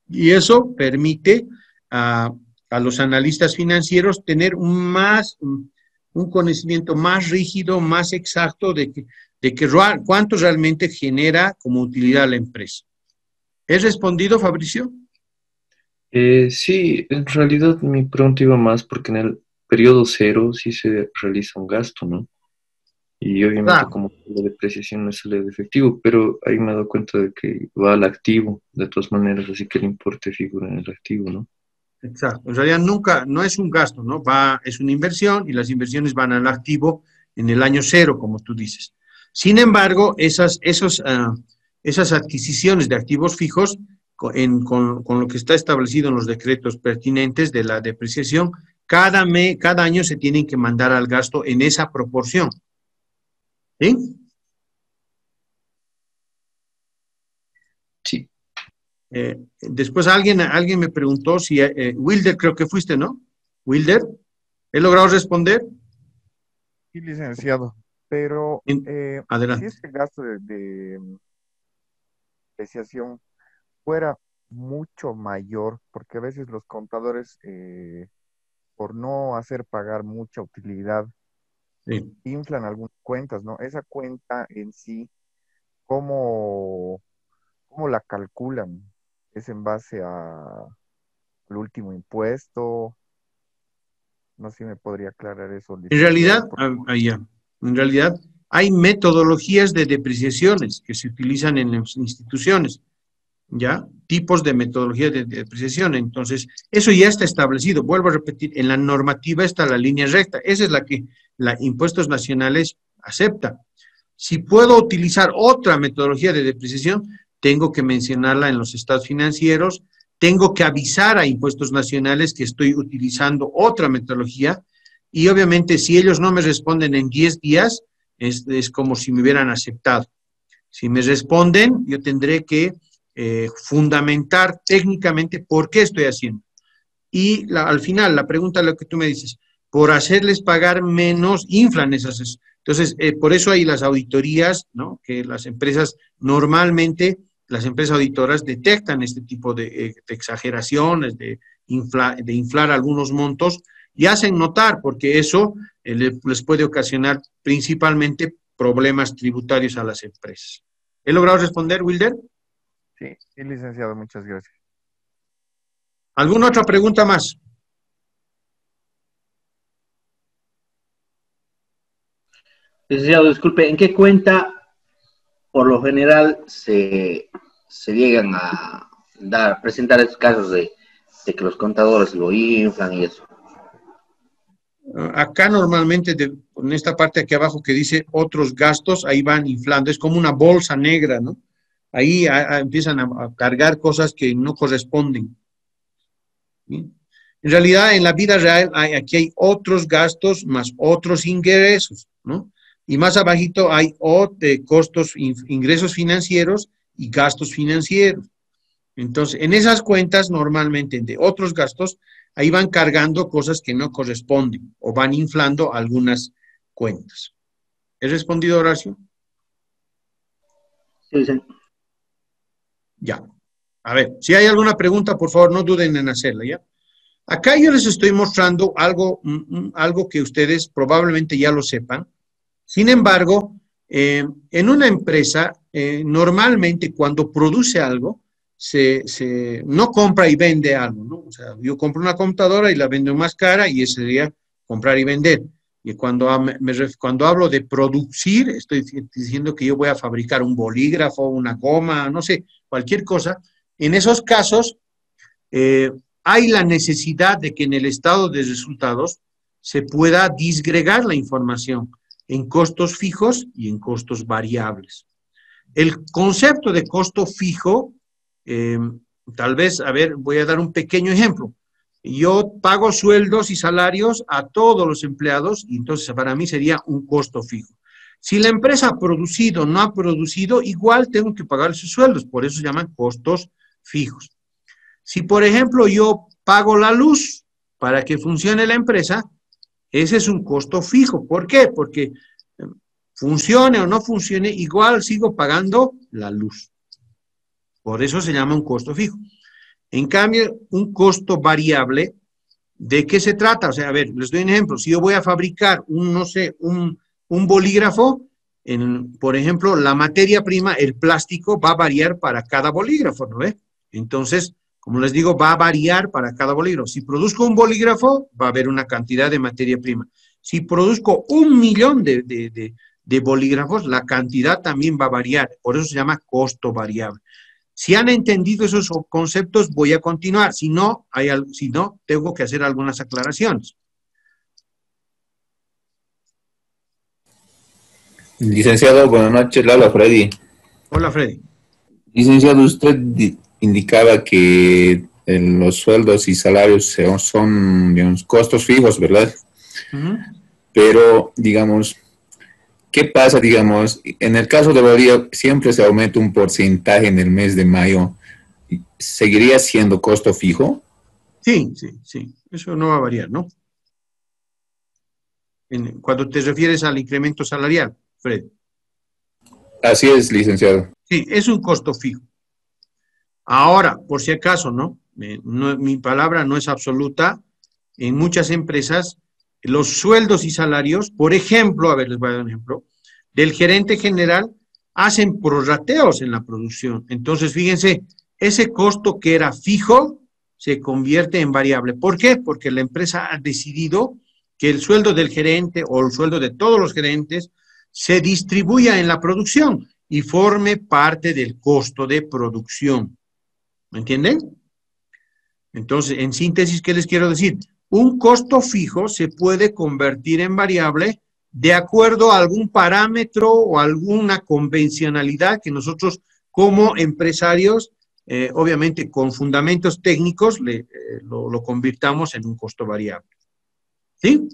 Y eso permite a los analistas financieros tener un conocimiento más rígido, más exacto de cuánto realmente genera como utilidad a la empresa. ¿He respondido, Fabricio? Sí, en realidad mi pregunta iba más porque en el periodo 0 sí se realiza un gasto, ¿no? Y obviamente como la depreciación no sale de efectivo, pero ahí me he dado cuenta de que va al activo, de todas maneras, así que el importe figura en el activo, ¿no? Exacto. En realidad no es un gasto, ¿no? Es una inversión y las inversiones van al activo en el año 0, como tú dices. Sin embargo, esas adquisiciones de activos fijos, con lo que está establecido en los decretos pertinentes de la depreciación, cada año se tienen que mandar al gasto en esa proporción. ¿Sí? Sí. Después alguien me preguntó si, Wilder, creo que fuiste, ¿no? Wilder, ¿he logrado responder? Sí, licenciado, pero adelante. Si este gasto de depreciación fuera mucho mayor, porque a veces los contadores, por no hacer pagar mucha utilidad, inflan algunas cuentas, ¿no? Esa cuenta en sí, ¿cómo la calculan? ¿Es en base al último impuesto? No sé si me podría aclarar eso. En realidad, hay metodologías de depreciaciones que se utilizan en las instituciones, ¿ya? Tipos de metodologías de depreciación. Entonces, eso ya está establecido. Vuelvo a repetir, en la normativa está la línea recta. Esa es la que Impuestos Nacionales acepta. Si puedo utilizar otra metodología de depreciación, tengo que mencionarla en los estados financieros, tengo que avisar a Impuestos Nacionales que estoy utilizando otra metodología, y obviamente si ellos no me responden en 10 días, es como si me hubieran aceptado. Si me responden, yo tendré que fundamentar técnicamente por qué estoy haciendo. Y al final, la pregunta, lo que tú me dices, por hacerles pagar menos, inflan esas. Entonces, por eso hay las auditorías, ¿no? Que las empresas, normalmente, las empresas auditoras detectan este tipo de exageraciones, de inflar algunos montos, y hacen notar, porque eso les puede ocasionar principalmente problemas tributarios a las empresas. ¿He logrado responder, Wilder? Sí, licenciado, muchas gracias. ¿Alguna otra pregunta más? Licenciado, disculpe, ¿en qué cuenta por lo general se llegan a presentar estos casos de que los contadores lo inflan y eso? Acá normalmente, en esta parte aquí abajo que dice otros gastos, ahí van inflando, es como una bolsa negra, ¿no? Ahí empiezan a cargar cosas que no corresponden. ¿Sí? En realidad, en la vida real, aquí hay otros gastos más otros ingresos, ¿no? Y más abajito hay costos, ingresos financieros y gastos financieros. Entonces, en esas cuentas, normalmente, de otros gastos, ahí van cargando cosas que no corresponden o van inflando algunas cuentas. ¿He respondido, Horacio? Sí, sí. Ya. A ver, si hay alguna pregunta, por favor, no duden en hacerla, ¿ya? Acá yo les estoy mostrando algo que ustedes probablemente ya lo sepan. Sin embargo, en una empresa, normalmente cuando produce algo, no compra y vende algo, ¿no? O sea, yo compro una computadora y la vendo más cara y ese sería comprar y vender. Y cuando hablo de producir, estoy diciendo que yo voy a fabricar un bolígrafo, una goma, no sé, cualquier cosa. En esos casos, hay la necesidad de que en el estado de resultados se pueda disgregar la información en costos fijos y en costos variables. El concepto de costo fijo, tal vez, a ver, voy a dar un pequeño ejemplo. Yo pago sueldos y salarios a todos los empleados y entonces para mí sería un costo fijo. Si la empresa ha producido o no ha producido, igual tengo que pagar sus sueldos, por eso se llaman costos fijos. Si, por ejemplo, yo pago la luz para que funcione la empresa, ese es un costo fijo. ¿Por qué? Porque funcione o no funcione, igual sigo pagando la luz. Por eso se llama un costo fijo. En cambio, un costo variable, ¿de qué se trata? O sea, a ver, les doy un ejemplo. Si yo voy a fabricar un bolígrafo, por ejemplo, la materia prima, el plástico, va a variar para cada bolígrafo, ¿no ve? Entonces, como les digo, va a variar para cada bolígrafo. Si produzco un bolígrafo, va a haber una cantidad de materia prima. Si produzco 1.000.000 de bolígrafos, la cantidad también va a variar. Por eso se llama costo variable. Si han entendido esos conceptos, voy a continuar. Si no, tengo que hacer algunas aclaraciones. Licenciado, buenas noches, le habla Freddy. Hola, Freddy. Licenciado, usted indicaba que los sueldos y salarios son digamos, costos fijos, ¿verdad? Pero, digamos, ¿qué pasa, digamos, en el caso de Bolivia siempre se aumenta un porcentaje en el mes de mayo? ¿Seguiría siendo costo fijo? Sí. Eso no va a variar, ¿no? Cuando te refieres al incremento salarial, Fred. Así es, licenciado. Sí, es un costo fijo. Ahora, por si acaso, ¿no? Mi palabra no es absoluta. En muchas empresas, los sueldos y salarios, por ejemplo, a ver, les voy a dar un ejemplo, del gerente general hacen prorrateos en la producción. Entonces, fíjense, ese costo que era fijo se convierte en variable. ¿Por qué? Porque la empresa ha decidido que el sueldo del gerente o el sueldo de todos los gerentes se distribuya en la producción y forme parte del costo de producción. ¿Me entienden? Entonces, en síntesis, ¿qué les quiero decir? Un costo fijo se puede convertir en variable de acuerdo a algún parámetro o alguna convencionalidad que nosotros como empresarios, obviamente con fundamentos técnicos, lo convirtamos en un costo variable. ¿Sí?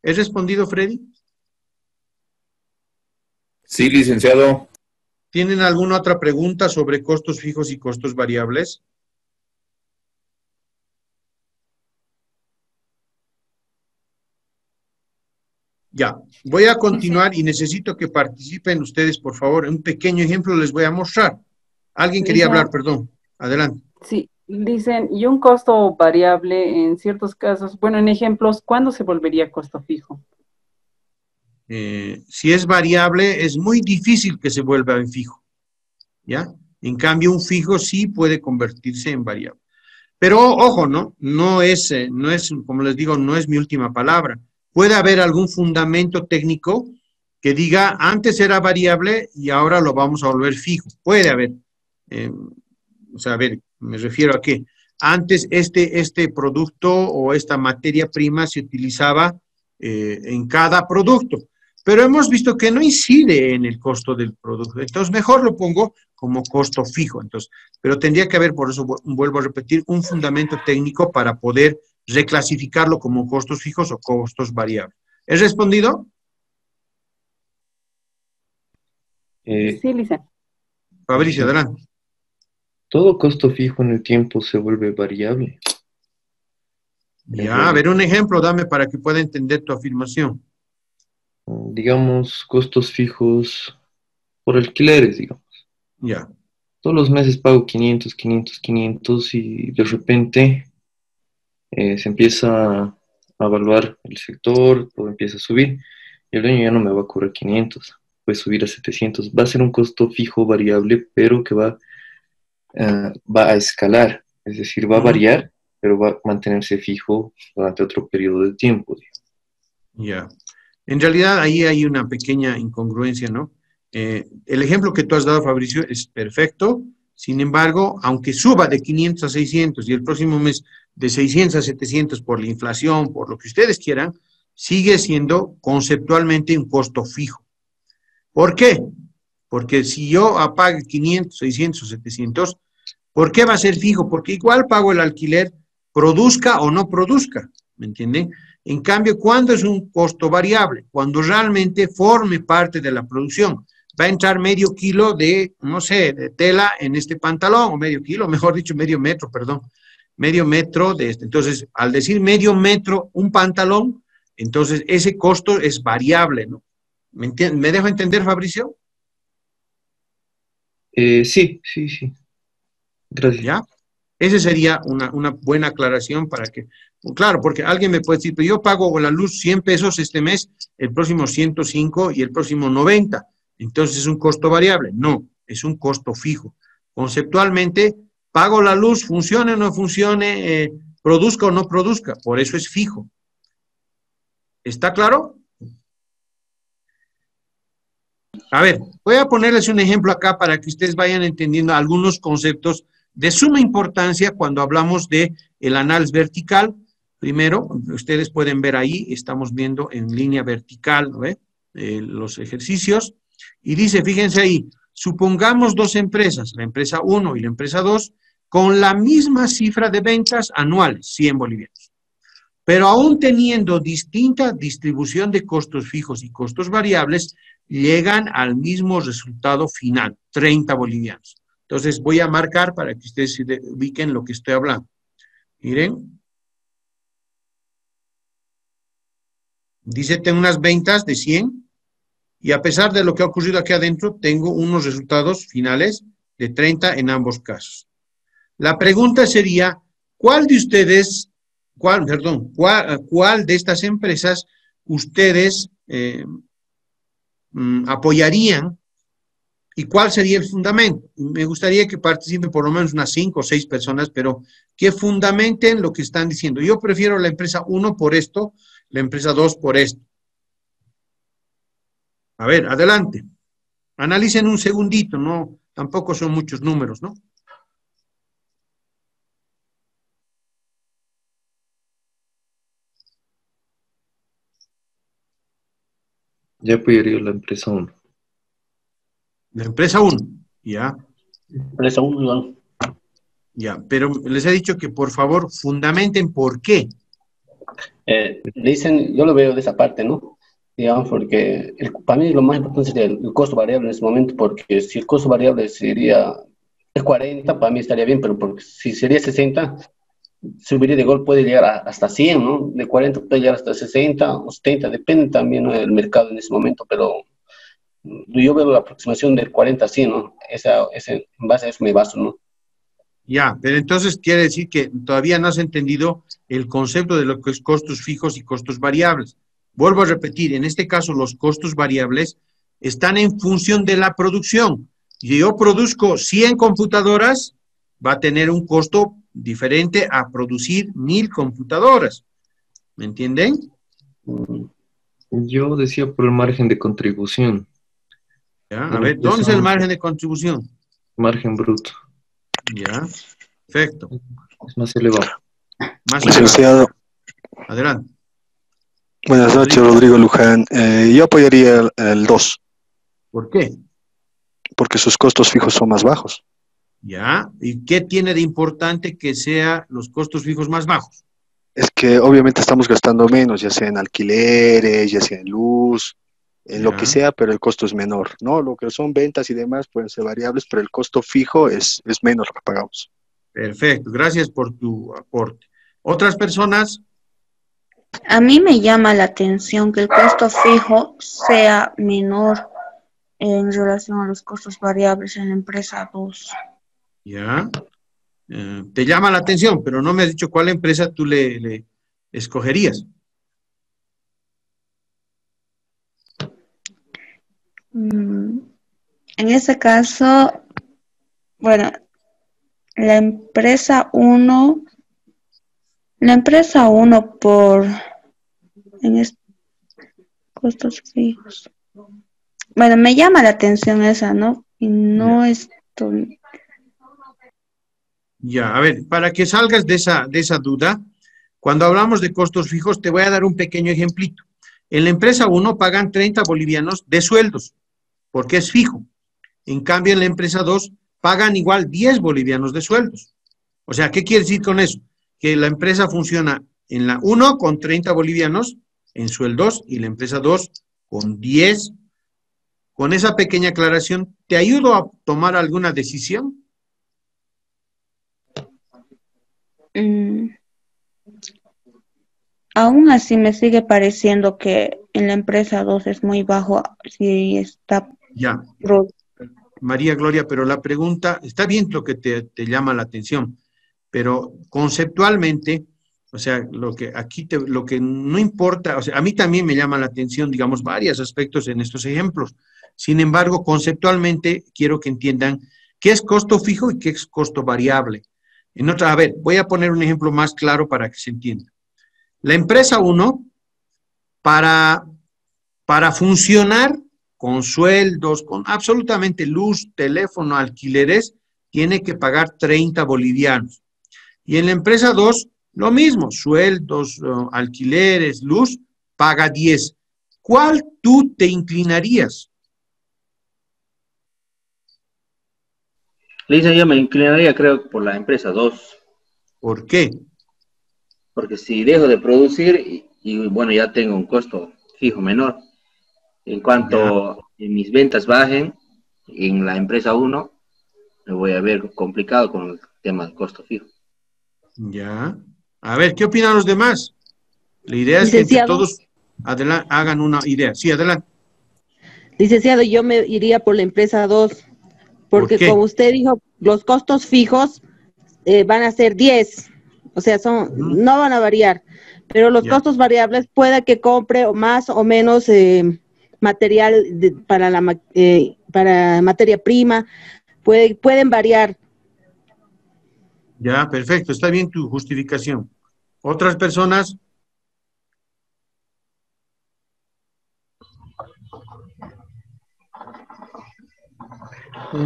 ¿He respondido, Freddy? Sí, licenciado. ¿Tienen alguna otra pregunta sobre costos fijos y costos variables? Ya, voy a continuar y necesito que participen ustedes, por favor. Un pequeño ejemplo les voy a mostrar. Alguien quería hablar, perdón. Adelante. Sí, dicen, y un costo variable en ciertos casos, bueno, en ejemplos, ¿cuándo se volvería costo fijo? Si es variable, es muy difícil que se vuelva en fijo, ¿ya? En cambio, un fijo sí puede convertirse en variable. Pero, ojo, ¿no? No es, como les digo, no es mi última palabra. Puede haber algún fundamento técnico que diga, antes era variable y ahora lo vamos a volver fijo. Puede haber. O sea, a ver, me refiero a que antes este producto o esta materia prima se utilizaba en cada producto, pero hemos visto que no incide en el costo del producto. Entonces, mejor lo pongo como costo fijo. Entonces, pero tendría que haber, por eso vuelvo a repetir, un fundamento técnico para poder reclasificarlo como costos fijos o costos variables. ¿He respondido? Sí, Lisa. Fabricio, adelante. Todo costo fijo en el tiempo se vuelve variable. Ya, a ver, un ejemplo, dame para que pueda entender tu afirmación. Digamos, costos fijos por alquileres, digamos. Ya. Todos los meses pago 500, 500, 500 y de repente se empieza a evaluar el sector, todo empieza a subir y el dueño ya no me va a cobrar 500, puede subir a 700. Va a ser un costo fijo variable, pero que va a escalar, es decir, va a variar, pero va a mantenerse fijo durante otro periodo de tiempo. Ya. En realidad ahí hay una pequeña incongruencia, ¿no? El ejemplo que tú has dado, Fabricio, es perfecto. Sin embargo, aunque suba de 500 a 600 y el próximo mes de 600 a 700 por la inflación, por lo que ustedes quieran, sigue siendo conceptualmente un costo fijo. ¿Por qué? Porque si yo apague 500, 600 o 700, ¿por qué va a ser fijo? Porque igual pago el alquiler, produzca o no produzca, ¿me entienden? En cambio, ¿cuándo es un costo variable? Cuando realmente forme parte de la producción. Va a entrar medio kilo de, no sé, de tela en este pantalón, o medio kilo, mejor dicho, medio metro, perdón, medio metro de este. Entonces, al decir medio metro un pantalón, entonces ese costo es variable, ¿no? ¿Me dejo entender, Fabricio? Sí. Gracias. ¿Ya? Esa sería una buena aclaración para que, claro, porque alguien me puede decir, pero yo pago la luz 100 pesos este mes, el próximo 105 y el próximo 90. Entonces es un costo variable. No, es un costo fijo. Conceptualmente, pago la luz, funcione o no funcione, produzca o no produzca, por eso es fijo. ¿Está claro? A ver, voy a ponerles un ejemplo acá para que ustedes vayan entendiendo algunos conceptos de suma importancia cuando hablamos de el análisis vertical. Primero, ustedes pueden ver ahí, estamos viendo en línea vertical, ¿no? Los ejercicios. Y dice, fíjense ahí, supongamos dos empresas, la empresa 1 y la empresa 2, con la misma cifra de ventas anuales, 100 bolivianos. Pero aún teniendo distinta distribución de costos fijos y costos variables, llegan al mismo resultado final, 30 bolivianos. Entonces voy a marcar para que ustedes se ubiquen lo que estoy hablando. Miren. Dice, tengo unas ventas de 100 y a pesar de lo que ha ocurrido aquí adentro, tengo unos resultados finales de 30 en ambos casos. La pregunta sería, ¿cuál de ustedes, cuál de estas empresas ustedes apoyarían y cuál sería el fundamento? Me gustaría que participen por lo menos unas 5 o 6 personas, pero que fundamenten lo que están diciendo. Yo prefiero la empresa 1 por esto, la empresa 2 por esto. A ver, adelante. Analicen un segundito, no, tampoco son muchos números, ¿no? Ya apoyaría la empresa 1. La empresa 1, ya. Empresa 1, igual. Ya, pero les he dicho que por favor fundamenten por qué. Dicen, yo lo veo de esa parte, ¿no? Digamos, porque para mí lo más importante sería el costo variable en ese momento, porque si el costo variable sería el 40, para mí estaría bien, pero porque si sería 60, subiría de gol, puede llegar hasta 100, ¿no? De 40 puede llegar hasta 60 o 70, depende también, ¿no?, del mercado en ese momento, pero yo veo la aproximación del 40 a 100, ¿no? En base a eso me baso, ¿no? Ya, pero entonces quiere decir que todavía no has entendido el concepto de lo que es costos fijos y costos variables. Vuelvo a repetir, en este caso los costos variables están en función de la producción. Si yo produzco 100 computadoras, va a tener un costo diferente a producir 1000 computadoras. ¿Me entienden? Yo decía por el margen de contribución. Ya, a ver, ¿dónde es el margen de contribución? Margen bruto. Ya, perfecto. Es más elevado. Licenciado. Adelante. Buenas noches, Rodrigo Luján. Yo apoyaría el 2. ¿Por qué? Porque sus costos fijos son más bajos. Ya, ¿y qué tiene de importante que sean los costos fijos más bajos? Es que obviamente estamos gastando menos, ya sea en alquileres, ya sea en luz, en lo que sea, pero el costo es menor, ¿no? Lo que son ventas y demás pueden ser variables, pero el costo fijo es menos lo que pagamos. Perfecto, gracias por tu aporte. ¿Otras personas? A mí me llama la atención que el costo fijo sea menor en relación a los costos variables en la empresa 2. Ya. Te llama la atención, pero no me has dicho cuál empresa tú le escogerías. En ese caso, bueno, la empresa 1 por costos fijos. Bueno, me llama la atención esa, ¿no? Y no estoy... Ya, a ver, para que salgas de esa duda, cuando hablamos de costos fijos, te voy a dar un pequeño ejemplito. En la empresa 1 pagan 30 bolivianos de sueldos, porque es fijo. En cambio, en la empresa 2 pagan igual 10 bolivianos de sueldos. O sea, ¿qué quiere decir con eso? Que la empresa funciona en la 1 con 30 bolivianos en sueldos y la empresa 2 con 10. Con esa pequeña aclaración, ¿te ayudo a tomar alguna decisión? Aún así me sigue pareciendo que en la empresa 2 es muy bajo si está... Ya, María Gloria, pero la pregunta, está bien lo que te llama la atención, pero conceptualmente, o sea, lo que no importa, o sea, a mí también me llama la atención, digamos, varios aspectos en estos ejemplos. Sin embargo, conceptualmente quiero que entiendan qué es costo fijo y qué es costo variable. A ver, voy a poner un ejemplo más claro para que se entienda. La empresa 1, para funcionar con sueldos, con absolutamente luz, teléfono, alquileres, tiene que pagar 30 bolivianos. Y en la empresa 2, lo mismo, sueldos, alquileres, luz, paga 10. ¿Cuál tú te inclinarías? Lisa, yo me inclinaría, creo, por la empresa 2. ¿Por qué? Porque si dejo de producir y bueno, ya tengo un costo fijo menor. En cuanto mis ventas bajen en la empresa 1, me voy a ver complicado con el tema del costo fijo. Ya. A ver, ¿qué opinan los demás? La idea es que entre todos hagan una idea. Sí, adelante. Licenciado, yo me iría por la empresa 2, porque como usted dijo, los costos fijos van a ser 10, o sea, no van a variar, pero los costos variables puede que compre más o menos material para materia prima, pueden variar. Ya, perfecto, está bien tu justificación. ¿Otras personas?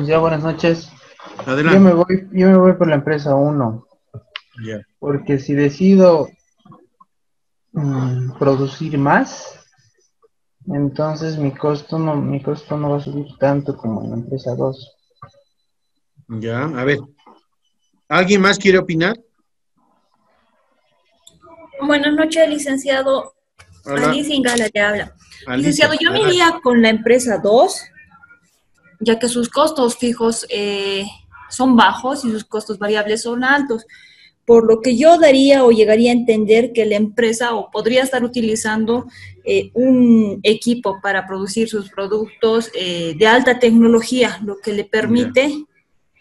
Ya, buenas noches. Adelante. Yo me voy por la empresa 1. Yeah. Porque si decido producir más, Entonces mi costo no va a subir tanto como en la empresa 2. Ya, a ver. ¿Alguien más quiere opinar? Buenas noches, licenciado. Hola. Alicia Ingala te habla. Alicia, Licenciado, yo me iría con la empresa 2, ya que sus costos fijos son bajos y sus costos variables son altos. Por lo que yo daría o llegaría a entender que la empresa o podría estar utilizando un equipo para producir sus productos de alta tecnología, lo que le permite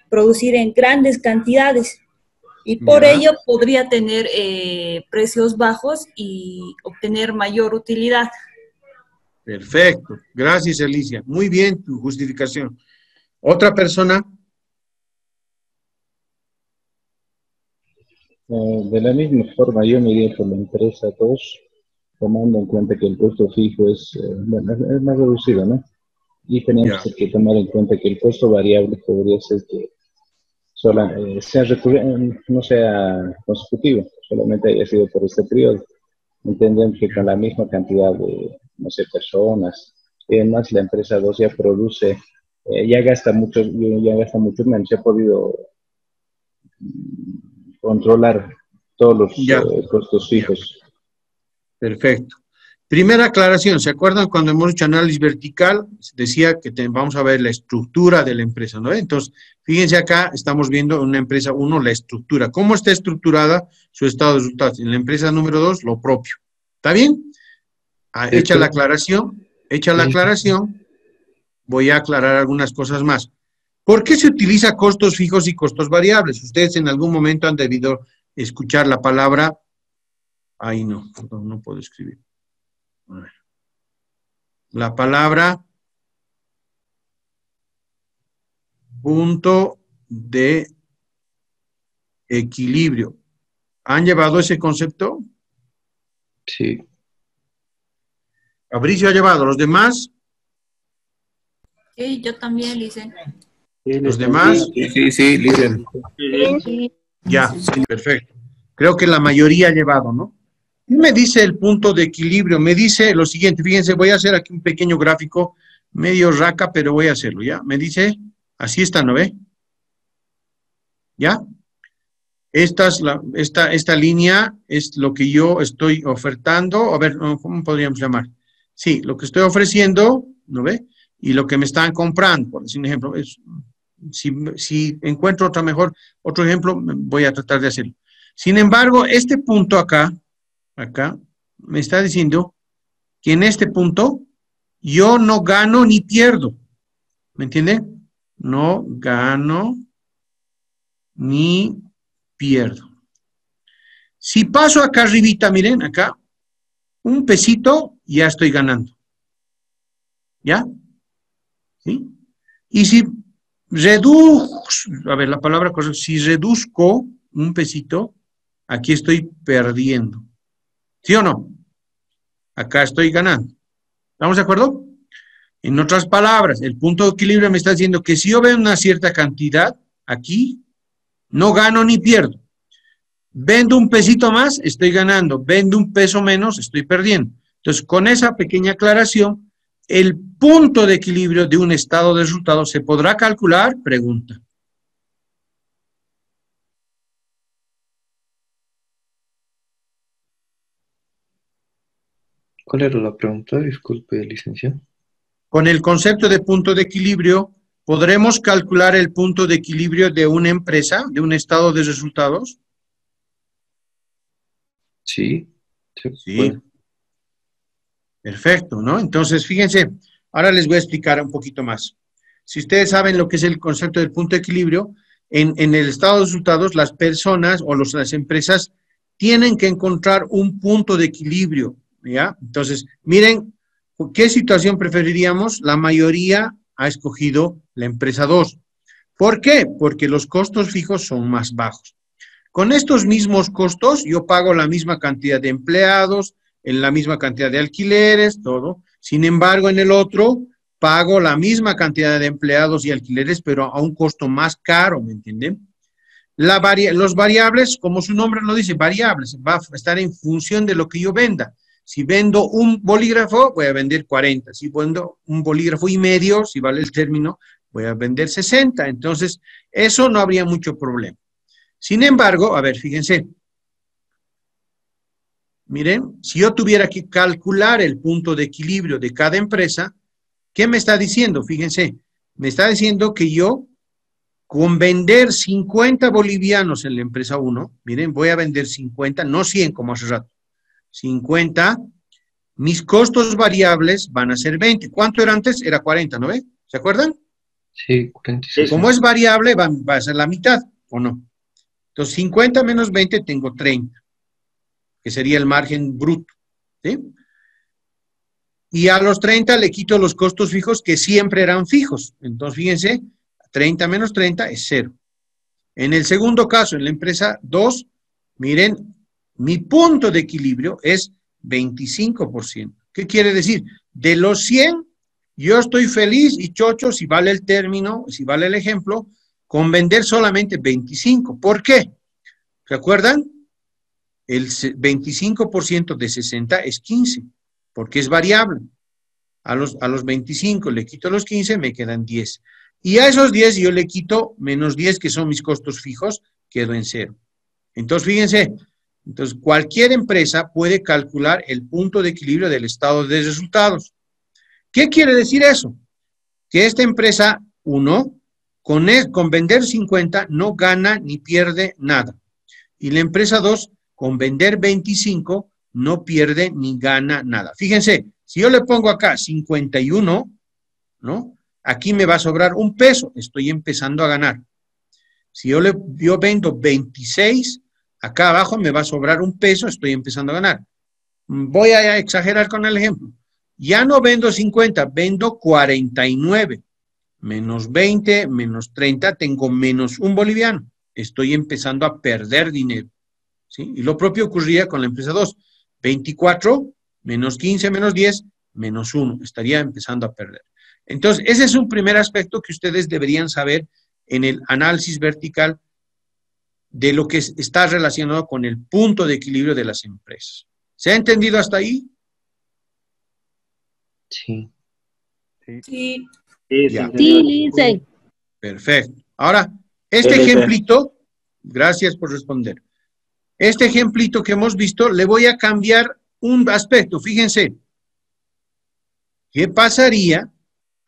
producir en grandes cantidades. Y por ello podría tener precios bajos y obtener mayor utilidad. Perfecto. Gracias, Alicia. Muy bien tu justificación. ¿Otra persona? De la misma forma, yo me iría por la empresa 2, tomando en cuenta que el costo fijo es más reducido, ¿no? Y tenemos que tomar en cuenta que el costo variable podría ser que no sea consecutivo, solamente haya sido por este periodo. Entendemos que con la misma cantidad de, no sé, personas, y además la empresa 2 ya produce, ya gasta mucho menos, ya ha podido controlar todos los costos fijos. Perfecto. Primera aclaración, ¿se acuerdan cuando hemos hecho análisis vertical? Decía que vamos a ver la estructura de la empresa, ¿no? Entonces, fíjense acá, estamos viendo una empresa 1, la estructura. ¿Cómo está estructurada su estado de resultados? En la empresa número 2, lo propio. ¿Está bien? Hecha la aclaración, voy a aclarar algunas cosas más. ¿Por qué se utiliza costos fijos y costos variables? Ustedes en algún momento han debido escuchar la palabra, ahí no puedo escribir. A ver. La palabra punto de equilibrio. ¿Han llevado ese concepto? Sí. Fabricio ha llevado. ¿Los demás? Sí, yo también, Licen. ¿Los demás? Sí, Licen. Ya, perfecto. Creo que la mayoría ha llevado, ¿no? Me dice el punto de equilibrio, me dice lo siguiente, fíjense, voy a hacer aquí un pequeño gráfico, medio raca, pero voy a hacerlo, ¿ya? Me dice, así está, ¿no ve? ¿Ya? Esta línea es lo que yo estoy ofertando, a ver, ¿cómo podríamos llamar? Sí, lo que estoy ofreciendo, ¿no ve? Y lo que me están comprando, por decir un ejemplo, si encuentro otro ejemplo, voy a tratar de hacerlo. Sin embargo, este punto acá, me está diciendo que en este punto yo no gano ni pierdo. ¿Me entiende? No gano ni pierdo. Si paso acá arribita, miren, acá, un pesito, ya estoy ganando. ¿Ya? ¿Sí? Y si a ver, la palabra correcta, si reduzco un pesito, aquí estoy perdiendo. ¿Sí o no? Acá estoy ganando. ¿Estamos de acuerdo? En otras palabras, el punto de equilibrio me está diciendo que si yo veo una cierta cantidad aquí, no gano ni pierdo. Vendo un pesito más, estoy ganando. Vendo un peso menos, estoy perdiendo. Entonces, con esa pequeña aclaración, el punto de equilibrio de un estado de resultados se podrá calcular, pregunta. ¿Cuál era la pregunta? Disculpe, licenciado. Con el concepto de punto de equilibrio, ¿podremos calcular el punto de equilibrio de una empresa, de un estado de resultados? Sí. Sí. Perfecto, ¿no? Entonces, fíjense, ahora les voy a explicar un poquito más. Si ustedes saben lo que es el concepto del punto de equilibrio, en el estado de resultados, las personas o las empresas tienen que encontrar un punto de equilibrio, ¿ya? Entonces, miren, ¿qué situación preferiríamos? La mayoría ha escogido la empresa 2. ¿Por qué? Porque los costos fijos son más bajos. Con estos mismos costos, yo pago la misma cantidad de empleados, en la misma cantidad de alquileres, todo. Sin embargo, en el otro, pago la misma cantidad de empleados y alquileres, pero a un costo más caro, ¿me entienden? Los variables, como su nombre lo dice, variables, va a estar en función de lo que yo venda. Si vendo un bolígrafo, voy a vender 40. Si vendo un bolígrafo y medio, si vale el término, voy a vender 60. Entonces, eso no habría mucho problema. Sin embargo, a ver, fíjense. Miren, si yo tuviera que calcular el punto de equilibrio de cada empresa, ¿qué me está diciendo? Fíjense, me está diciendo que yo, con vender 50 bolivianos en la empresa 1, miren, voy a vender 50, no 100 como hace rato, 50, mis costos variables van a ser 20. ¿Cuánto era antes? Era 40, ¿no ve? ¿Se acuerdan? Sí, 46. Como es variable, va a ser la mitad, ¿o no? Entonces, 50 menos 20 tengo 30, que sería el margen bruto, ¿sí? Y a los 30 le quito los costos fijos que siempre eran fijos. Entonces, fíjense, 30 menos 30 es 0. En el segundo caso, en la empresa 2, miren, mi punto de equilibrio es 25%. ¿Qué quiere decir? De los 100, yo estoy feliz y chocho, si vale el término, si vale el ejemplo, con vender solamente 25. ¿Por qué? ¿Se acuerdan? El 25% de 60 es 15, porque es variable. A los 25 le quito los 15, me quedan 10. Y a esos 10 yo le quito menos 10, que son mis costos fijos, quedo en 0. Entonces, fíjense, entonces cualquier empresa puede calcular el punto de equilibrio del estado de resultados. ¿Qué quiere decir eso? Que esta empresa 1, con vender 50, no gana ni pierde nada. Y la empresa 2, con vender 25, no pierde ni gana nada. Fíjense, si yo le pongo acá 51, ¿no? Aquí me va a sobrar un peso, estoy empezando a ganar. Si yo vendo 26, acá abajo me va a sobrar un peso, estoy empezando a ganar. Voy a exagerar con el ejemplo. Ya no vendo 50, vendo 49. Menos 20, menos 30, tengo menos un boliviano. Estoy empezando a perder dinero, ¿sí? Y lo propio ocurría con la empresa 2. 24, menos 15, menos 10, menos 1. Estaría empezando a perder. Entonces, ese es un primer aspecto que ustedes deberían saber en el análisis vertical de lo que está relacionado con el punto de equilibrio de las empresas. ¿Se ha entendido hasta ahí? Sí. Sí. Ya. Sí, Lindsay. Perfecto. Ahora, este ejemplito, gracias por responder. Este ejemplito que hemos visto, le voy a cambiar un aspecto. Fíjense, ¿qué pasaría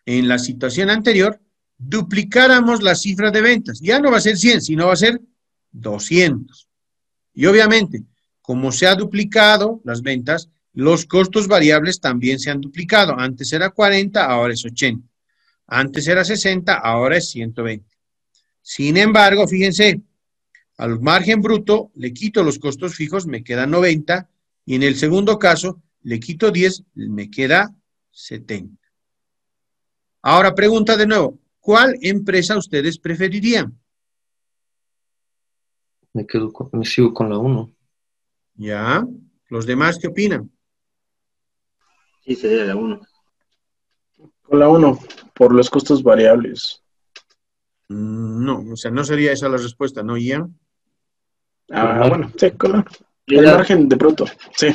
en la situación anterior? Duplicáramos la cifra de ventas. Ya no va a ser 100, sino va a ser 200. Y obviamente, como se ha duplicado las ventas, los costos variables también se han duplicado. Antes era 40, ahora es 80. Antes era 60, ahora es 120. Sin embargo, fíjense, al margen bruto le quito los costos fijos, me queda 90, y en el segundo caso le quito 10, me queda 70. Ahora pregunta de nuevo, ¿cuál empresa ustedes preferirían? Me sigo con la 1. Ya, ¿los demás qué opinan? Sí, sería la 1. Con la 1, por los costos variables. No, o sea, no sería esa la respuesta, ¿no, Ian? Bueno, sí, con el margen de bruto, sí.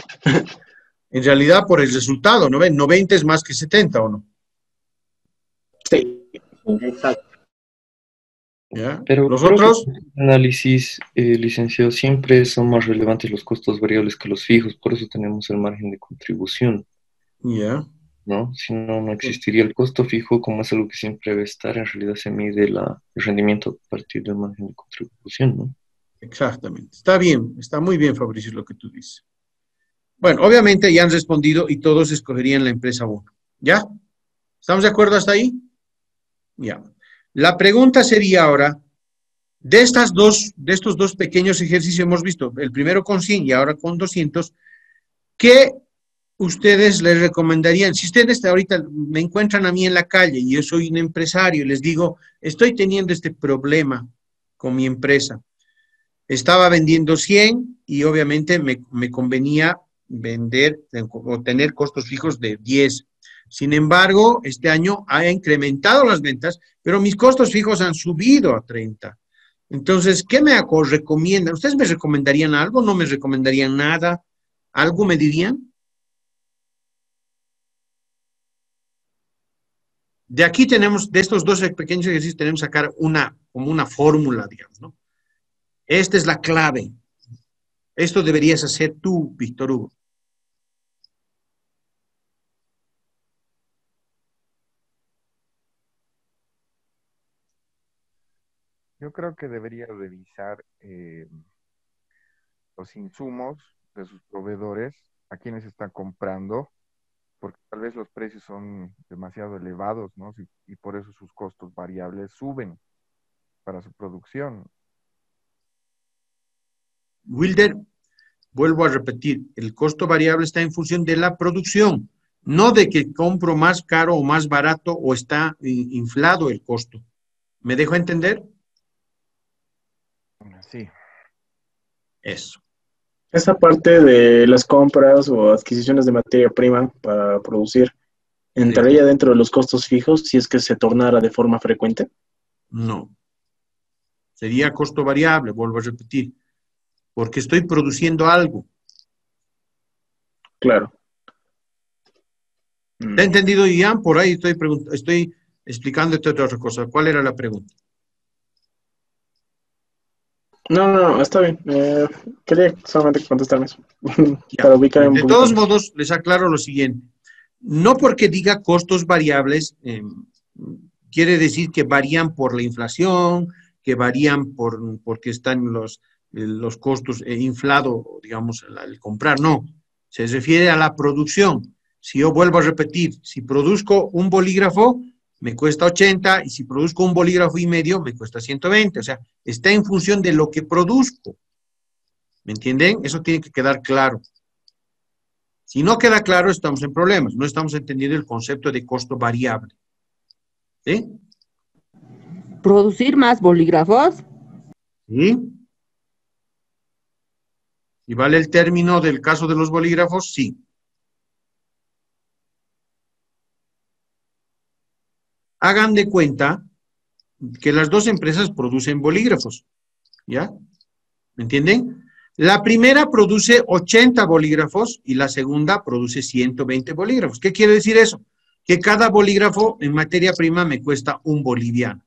En realidad, por el resultado, ¿no ven? 90 es más que 70, ¿o no? Sí. Exacto. ¿Ya? Pero los creo otros... que en el análisis, licenciado, siempre son más relevantes los costos variables que los fijos, por eso tenemos el margen de contribución. Ya. ¿No? Si no, no existiría el costo fijo, como es algo que siempre debe estar, en realidad se mide el rendimiento a partir del margen de contribución, ¿no? Exactamente. Está bien, está muy bien, Fabricio, lo que tú dices. Bueno, obviamente ya han respondido y todos escogerían la empresa 1. ¿Ya? ¿Estamos de acuerdo hasta ahí? Ya. La pregunta sería ahora, de estos dos pequeños ejercicios hemos visto, el primero con 100 y ahora con 200, ¿qué ustedes les recomendarían? Si ustedes ahorita me encuentran a mí en la calle y yo soy un empresario y les digo, estoy teniendo este problema con mi empresa. Estaba vendiendo 100 y obviamente me convenía vender o tener costos fijos de 10. Sin embargo, este año ha incrementado las ventas, pero mis costos fijos han subido a 30. Entonces, ¿qué me recomiendan? ¿Ustedes me recomendarían algo? ¿No me recomendarían nada? ¿Algo me dirían? De aquí tenemos, de estos dos pequeños ejercicios, tenemos que sacar como una fórmula, digamos, ¿no? Esta es la clave. Esto deberías hacer tú, Víctor Hugo. Yo creo que debería revisar los insumos de sus proveedores, a quienes están comprando, porque tal vez los precios son demasiado elevados, ¿no? Y por eso sus costos variables suben para su producción. Wilder, vuelvo a repetir, el costo variable está en función de la producción, no de que compro más caro o más barato o está inflado el costo. ¿Me dejo entender? Sí. Eso. Esa parte de las compras o adquisiciones de materia prima para producir, ¿entraría dentro de los costos fijos si es que se tornara de forma frecuente? No. Sería costo variable, vuelvo a repetir, porque estoy produciendo algo. Claro. ¿Te ha entendido, Ian? Por ahí estoy explicándote otra cosa. ¿Cuál era la pregunta? No, está bien. Quería solamente contestarme eso. Para ubicar un De poquito todos más. modos, les aclaro lo siguiente. No porque diga costos variables, quiere decir que varían por la inflación, que varían porque están los costos inflados, digamos, el comprar. No, se refiere a la producción. Si yo vuelvo a repetir, si produzco un bolígrafo, me cuesta 80, y si produzco un bolígrafo y medio, me cuesta 120. O sea, está en función de lo que produzco. ¿Me entienden? Eso tiene que quedar claro. Si no queda claro, estamos en problemas. No estamos entendiendo el concepto de costo variable. ¿Sí? ¿Producir más bolígrafos? ¿Sí? ¿Y vale el término del caso de los bolígrafos? Sí. Hagan de cuenta que las dos empresas producen bolígrafos. ¿Ya? ¿Me entienden? La primera produce 80 bolígrafos y la segunda produce 120 bolígrafos. ¿Qué quiere decir eso? Que cada bolígrafo en materia prima me cuesta un boliviano.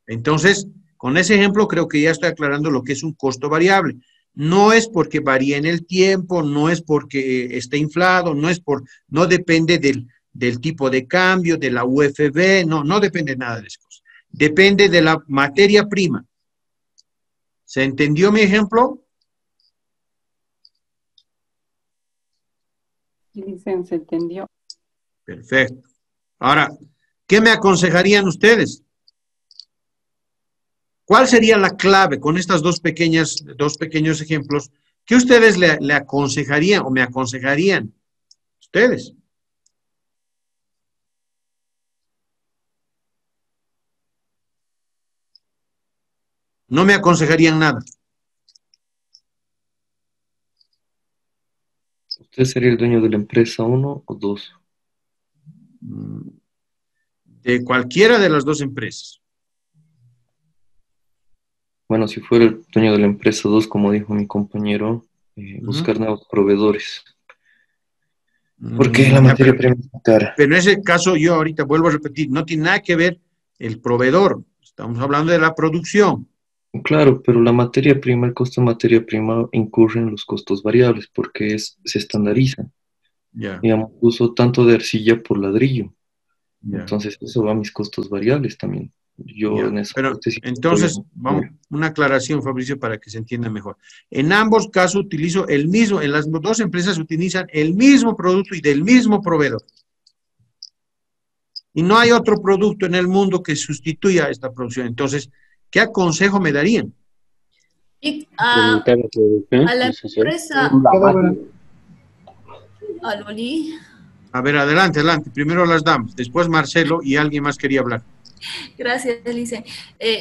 Entonces, con ese ejemplo creo que ya estoy aclarando lo que es un costo variable. No es porque varíe en el tiempo, no es porque esté inflado, no depende del tipo de cambio, de la UFB, no depende nada de eso. Depende de la materia prima. ¿Se entendió mi ejemplo? Dicen, se entendió. Perfecto. Ahora, ¿qué me aconsejarían ustedes? ¿Cuál sería la clave con estas dos pequeños ejemplos? ¿Qué ustedes le aconsejarían o me aconsejarían? Ustedes. No me aconsejarían nada. ¿Usted sería el dueño de la empresa 1 o 2? De cualquiera de las dos empresas. Bueno, si fuera el dueño de la empresa 2, como dijo mi compañero, buscar nuevos proveedores. Porque la materia prima es cara. Pero en ese caso, yo ahorita vuelvo a repetir, no tiene nada que ver el proveedor. Estamos hablando de la producción. Claro, pero la materia prima, el costo de materia prima incurre en los costos variables porque se estandariza. Ya. Digamos, uso tanto de arcilla por ladrillo. Ya. Entonces, eso va a mis costos variables también. Pero entonces, vamos, una aclaración, Fabricio, para que se entienda mejor. En ambos casos utilizo el mismo, en las dos empresas utilizan el mismo producto y del mismo proveedor. Y no hay otro producto en el mundo que sustituya a esta producción. Entonces, ¿qué consejo me darían? Y a la empresa... A ver, adelante. Primero las damas, después Marcelo y alguien más quería hablar. Gracias, Lice.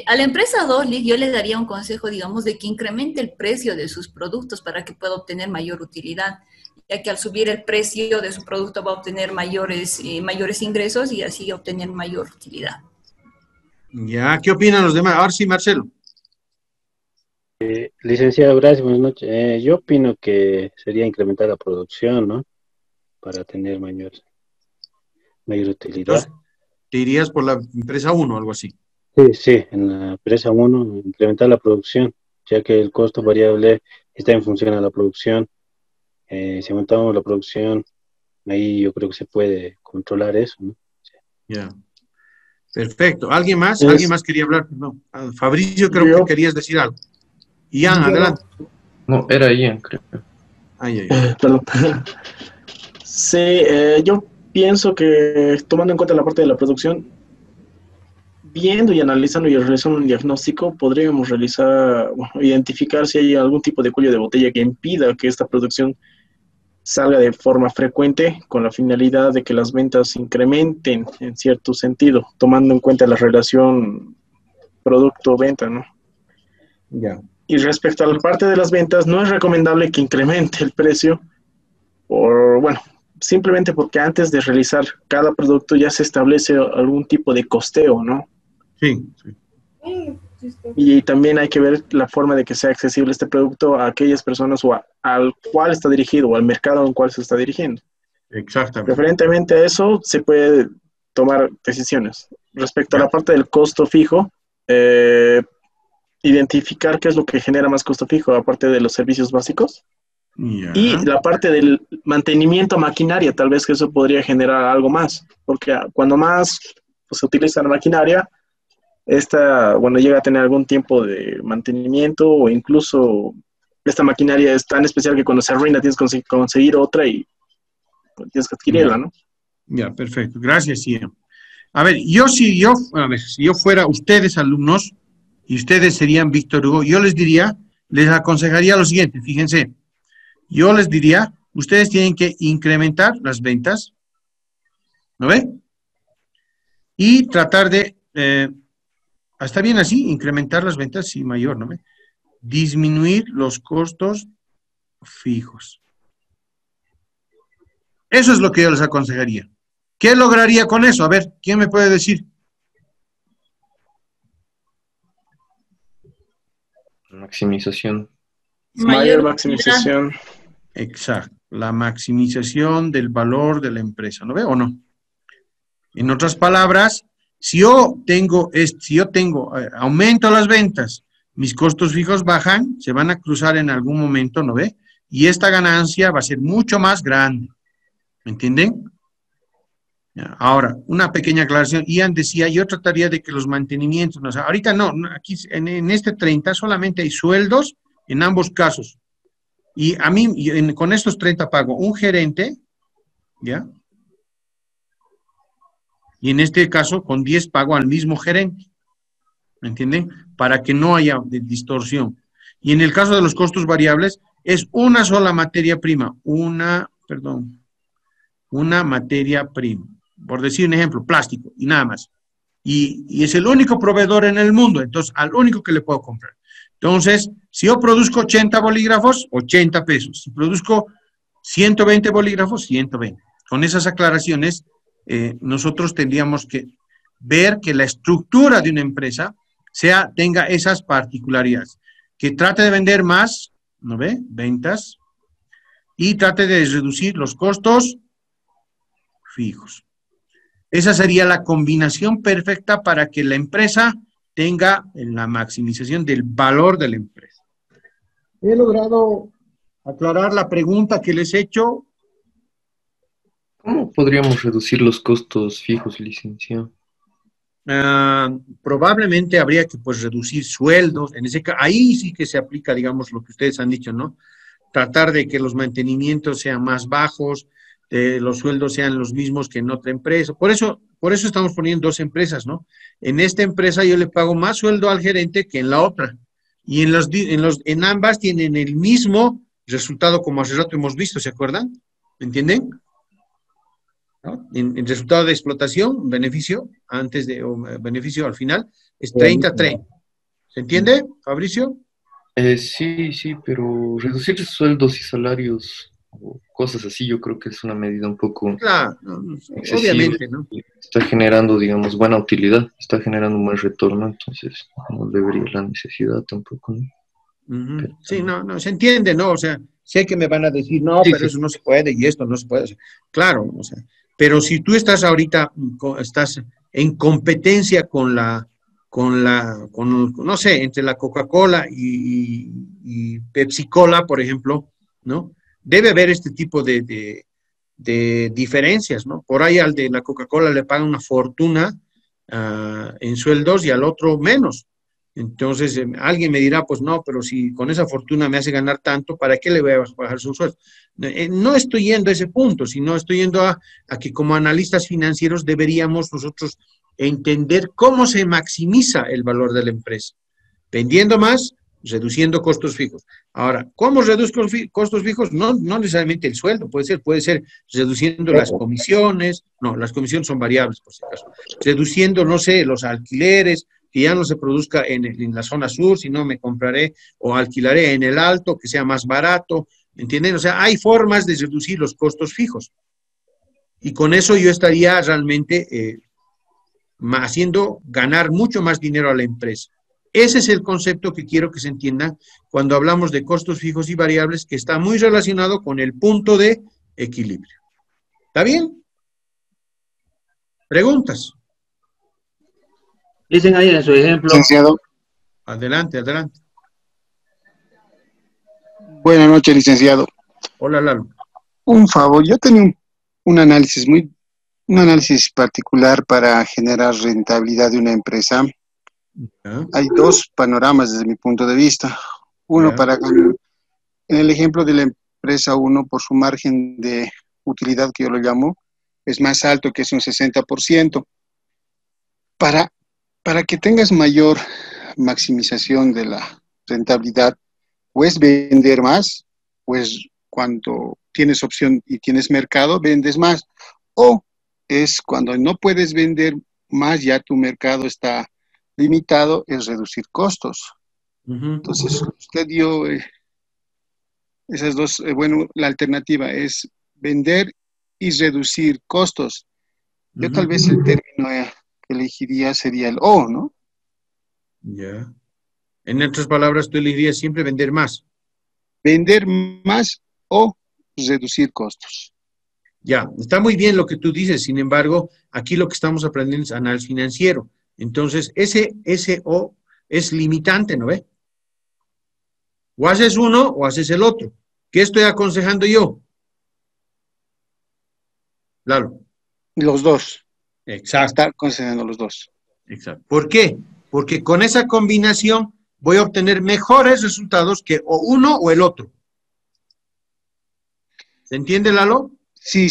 A la empresa 2, yo le daría un consejo, digamos, de que incremente el precio de sus productos para que pueda obtener mayor utilidad, ya que al subir el precio de su producto va a obtener mayores ingresos y así obtener mayor utilidad. Ya, ¿qué opinan los demás? Ahora sí, Marcelo. Licenciado, gracias, buenas noches. Yo opino que sería incrementar la producción, ¿no? Para tener mayor utilidad. te irías por la empresa 1, algo así. Sí, sí, en la empresa 1, incrementar la producción, ya que el costo variable está en función a la producción. Si aumentamos la producción, ahí yo creo que se puede controlar eso, ¿no? Ya. Perfecto. ¿Alguien más? ¿Alguien más quería hablar? No. Fabricio, creo que querías decir algo. Ian, adelante. No, era Ian, creo. Perdón. Sí, yo pienso que tomando en cuenta la parte de la producción, viendo y analizando y realizando un diagnóstico, podríamos identificar si hay algún tipo de cuello de botella que impida que esta producción salga de forma frecuente con la finalidad de que las ventas se incrementen en cierto sentido, tomando en cuenta la relación producto-venta, ¿no? Ya. Y respecto a la parte de las ventas, no es recomendable que incremente el precio, simplemente porque antes de realizar cada producto ya se establece algún tipo de costeo, ¿no? Sí. Y también hay que ver la forma de que sea accesible este producto a aquellas personas o al cual está dirigido o al mercado al cual se está dirigiendo. Exactamente. Referentemente a eso, se puede tomar decisiones. Respecto a la parte del costo fijo, identificar qué es lo que genera más costo fijo, aparte de los servicios básicos. Ya. Y la parte del mantenimiento a maquinaria, tal vez que eso podría generar algo más, porque cuando más se utiliza la maquinaria, esta, llega a tener algún tiempo de mantenimiento o incluso esta maquinaria es tan especial que cuando se arruina tienes que conseguir otra y tienes que adquirirla, ¿no? Ya, perfecto. Gracias, Ian. A ver, si yo fuera ustedes alumnos y ustedes serían Víctor Hugo, yo les aconsejaría lo siguiente, fíjense, yo les diría, ustedes tienen que incrementar las ventas, ¿no ve? Y tratar de... está bien así, incrementar las ventas, sí, mayor, ¿no? Disminuir los costos fijos. Eso es lo que yo les aconsejaría. ¿Qué lograría con eso? A ver, ¿quién me puede decir? Maximización. Mayor maximización. Exacto, la maximización del valor de la empresa, ¿no ve o no? En otras palabras, si yo aumento las ventas, mis costos fijos bajan, se van a cruzar en algún momento, ¿no ve? Y esta ganancia va a ser mucho más grande. ¿Me entienden? Ahora, una pequeña aclaración. Ian decía, yo trataría de que los mantenimientos, ahorita no, aquí en este 30 solamente hay sueldos en ambos casos. Y a mí, con estos 30 pago un gerente, ¿ya? Y en este caso, con 10 pago al mismo gerente. ¿Me entienden? Para que no haya distorsión. Y en el caso de los costos variables, es una sola materia prima. Una materia prima. Por decir un ejemplo, plástico y nada más. Y es el único proveedor en el mundo, entonces al único que le puedo comprar. Entonces, si yo produzco 80 bolígrafos, 80 pesos. Si produzco 120 bolígrafos, 120. Con esas aclaraciones, nosotros tendríamos que ver que la estructura de una empresa tenga esas particularidades. Que trate de vender más, ¿no ve? Ventas. Y trate de reducir los costos fijos. Esa sería la combinación perfecta para que la empresa tenga la maximización del valor de la empresa. ¿He logrado aclarar la pregunta que les he hecho? ¿Cómo podríamos reducir los costos fijos, licenciado? Probablemente habría que reducir sueldos. Ahí sí que se aplica, digamos, lo que ustedes han dicho, ¿no? Tratar de que los mantenimientos sean más bajos, los sueldos sean los mismos que en otra empresa. Por eso estamos poniendo 2 empresas, ¿no? En esta empresa yo le pago más sueldo al gerente que en la otra. Y en ambas tienen el mismo resultado como hace rato hemos visto, ¿se acuerdan? ¿Me entienden? ¿No? En resultado de explotación, beneficio beneficio al final, es 30-30. ¿Se entiende, Fabricio? Sí, pero reducir sueldos y salarios o cosas así, yo creo que es una medida un poco excesiva. Obviamente, ¿no? Está generando, digamos, buena utilidad, está generando un buen retorno, entonces no debería la necesidad tampoco, ¿no? Sí, no, se entiende, ¿no? O sea, sé que me van a decir, no, pero eso no se puede y esto no se puede hacer. Claro, o sea, pero si tú estás ahorita, estás en competencia no sé, entre la Coca-Cola y Pepsi-Cola, por ejemplo, ¿no? Debe haber este tipo de diferencias, ¿no? Por ahí al de la Coca-Cola le pagan una fortuna en sueldos y al otro menos. Entonces, alguien me dirá, pues no, pero si con esa fortuna me hace ganar tanto, ¿para qué le voy a bajar su sueldo? No estoy yendo a ese punto, sino estoy yendo a que como analistas financieros deberíamos nosotros entender cómo se maximiza el valor de la empresa. Vendiendo más, reduciendo costos fijos. Ahora, ¿cómo reduzco costos fijos? No necesariamente el sueldo, puede ser reduciendo las comisiones, no, las comisiones son variables, por si acaso. Reduciendo, no sé, los alquileres, que ya no se produzca en la zona sur, sino me compraré o alquilaré en el alto, que sea más barato, ¿entienden? O sea, hay formas de reducir los costos fijos. Y con eso yo estaría realmente haciendo ganar mucho más dinero a la empresa. Ese es el concepto que quiero que se entienda cuando hablamos de costos fijos y variables, que está muy relacionado con el punto de equilibrio. ¿Está bien? ¿Preguntas? Dicen ahí en su ejemplo. Licenciado. Adelante, adelante. Buenas noches, licenciado. Hola, Lalo. Un favor, yo tenía un análisis particular para generar rentabilidad de una empresa. Hay dos panoramas desde mi punto de vista. Uno en el ejemplo de la empresa 1, por su margen de utilidad, que yo lo llamo, es más alto, que es un 60%. Para que tengas mayor maximización de la rentabilidad, pues vender más, pues cuando tienes opción y tienes mercado, vendes más. O es cuando no puedes vender más, ya tu mercado está limitado, es reducir costos. Entonces, usted dio esas dos, la alternativa es vender y reducir costos. Yo tal vez el término que elegiría sería el O, ¿no? Ya. En otras palabras, tú elegirías siempre vender más. Vender más o reducir costos. Ya, está muy bien lo que tú dices, sin embargo, aquí lo que estamos aprendiendo es análisis financiero. Entonces, ese O es limitante, ¿no ve? O haces uno o haces el otro. ¿Qué estoy aconsejando yo? Claro. Los dos. Exacto. Estar aconsejando los dos. Exacto. ¿Por qué? Porque con esa combinación voy a obtener mejores resultados que o uno o el otro. ¿Se entiende, Lalo? Sí,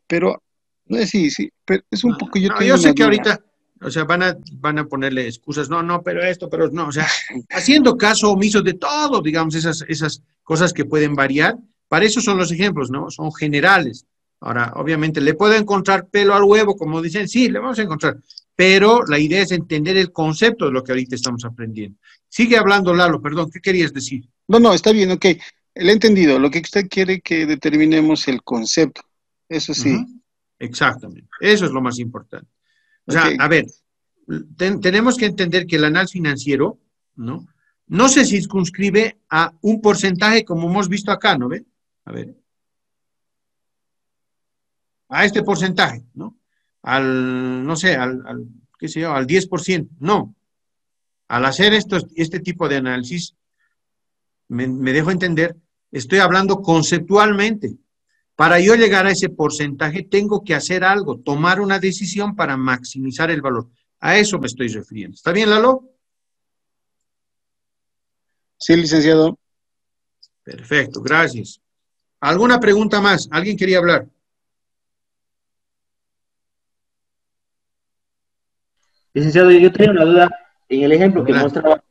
pero pero es un poco... Yo sé que ahorita, o sea, van a ponerle excusas, no, pero no, o sea, haciendo caso omiso de todo, digamos, esas cosas que pueden variar, para eso son los ejemplos, ¿no? Son generales. Ahora, obviamente, ¿le puedo encontrar pelo al huevo, como dicen? Sí, le vamos a encontrar, pero la idea es entender el concepto de lo que ahorita estamos aprendiendo. Sigue hablando, Lalo, perdón, ¿qué querías decir? No, está bien, ok. Le he entendido. Lo que usted quiere que determinemos el concepto. Eso sí. Exactamente. Eso es lo más importante. O sea, a ver, tenemos que entender que el análisis financiero, no se circunscribe a un porcentaje como hemos visto acá, ¿no ve? A ver. A este porcentaje, ¿no? ¿Qué sé yo? Al 10%. No. Al hacer este tipo de análisis, me dejo entender, estoy hablando conceptualmente. Para yo llegar a ese porcentaje, tengo que hacer algo, tomar una decisión para maximizar el valor. A eso me estoy refiriendo. ¿Está bien, Lalo? Sí, licenciado. Perfecto, gracias. ¿Alguna pregunta más? ¿Alguien quería hablar? Licenciado, yo tenía una duda. En el ejemplo que mostraba,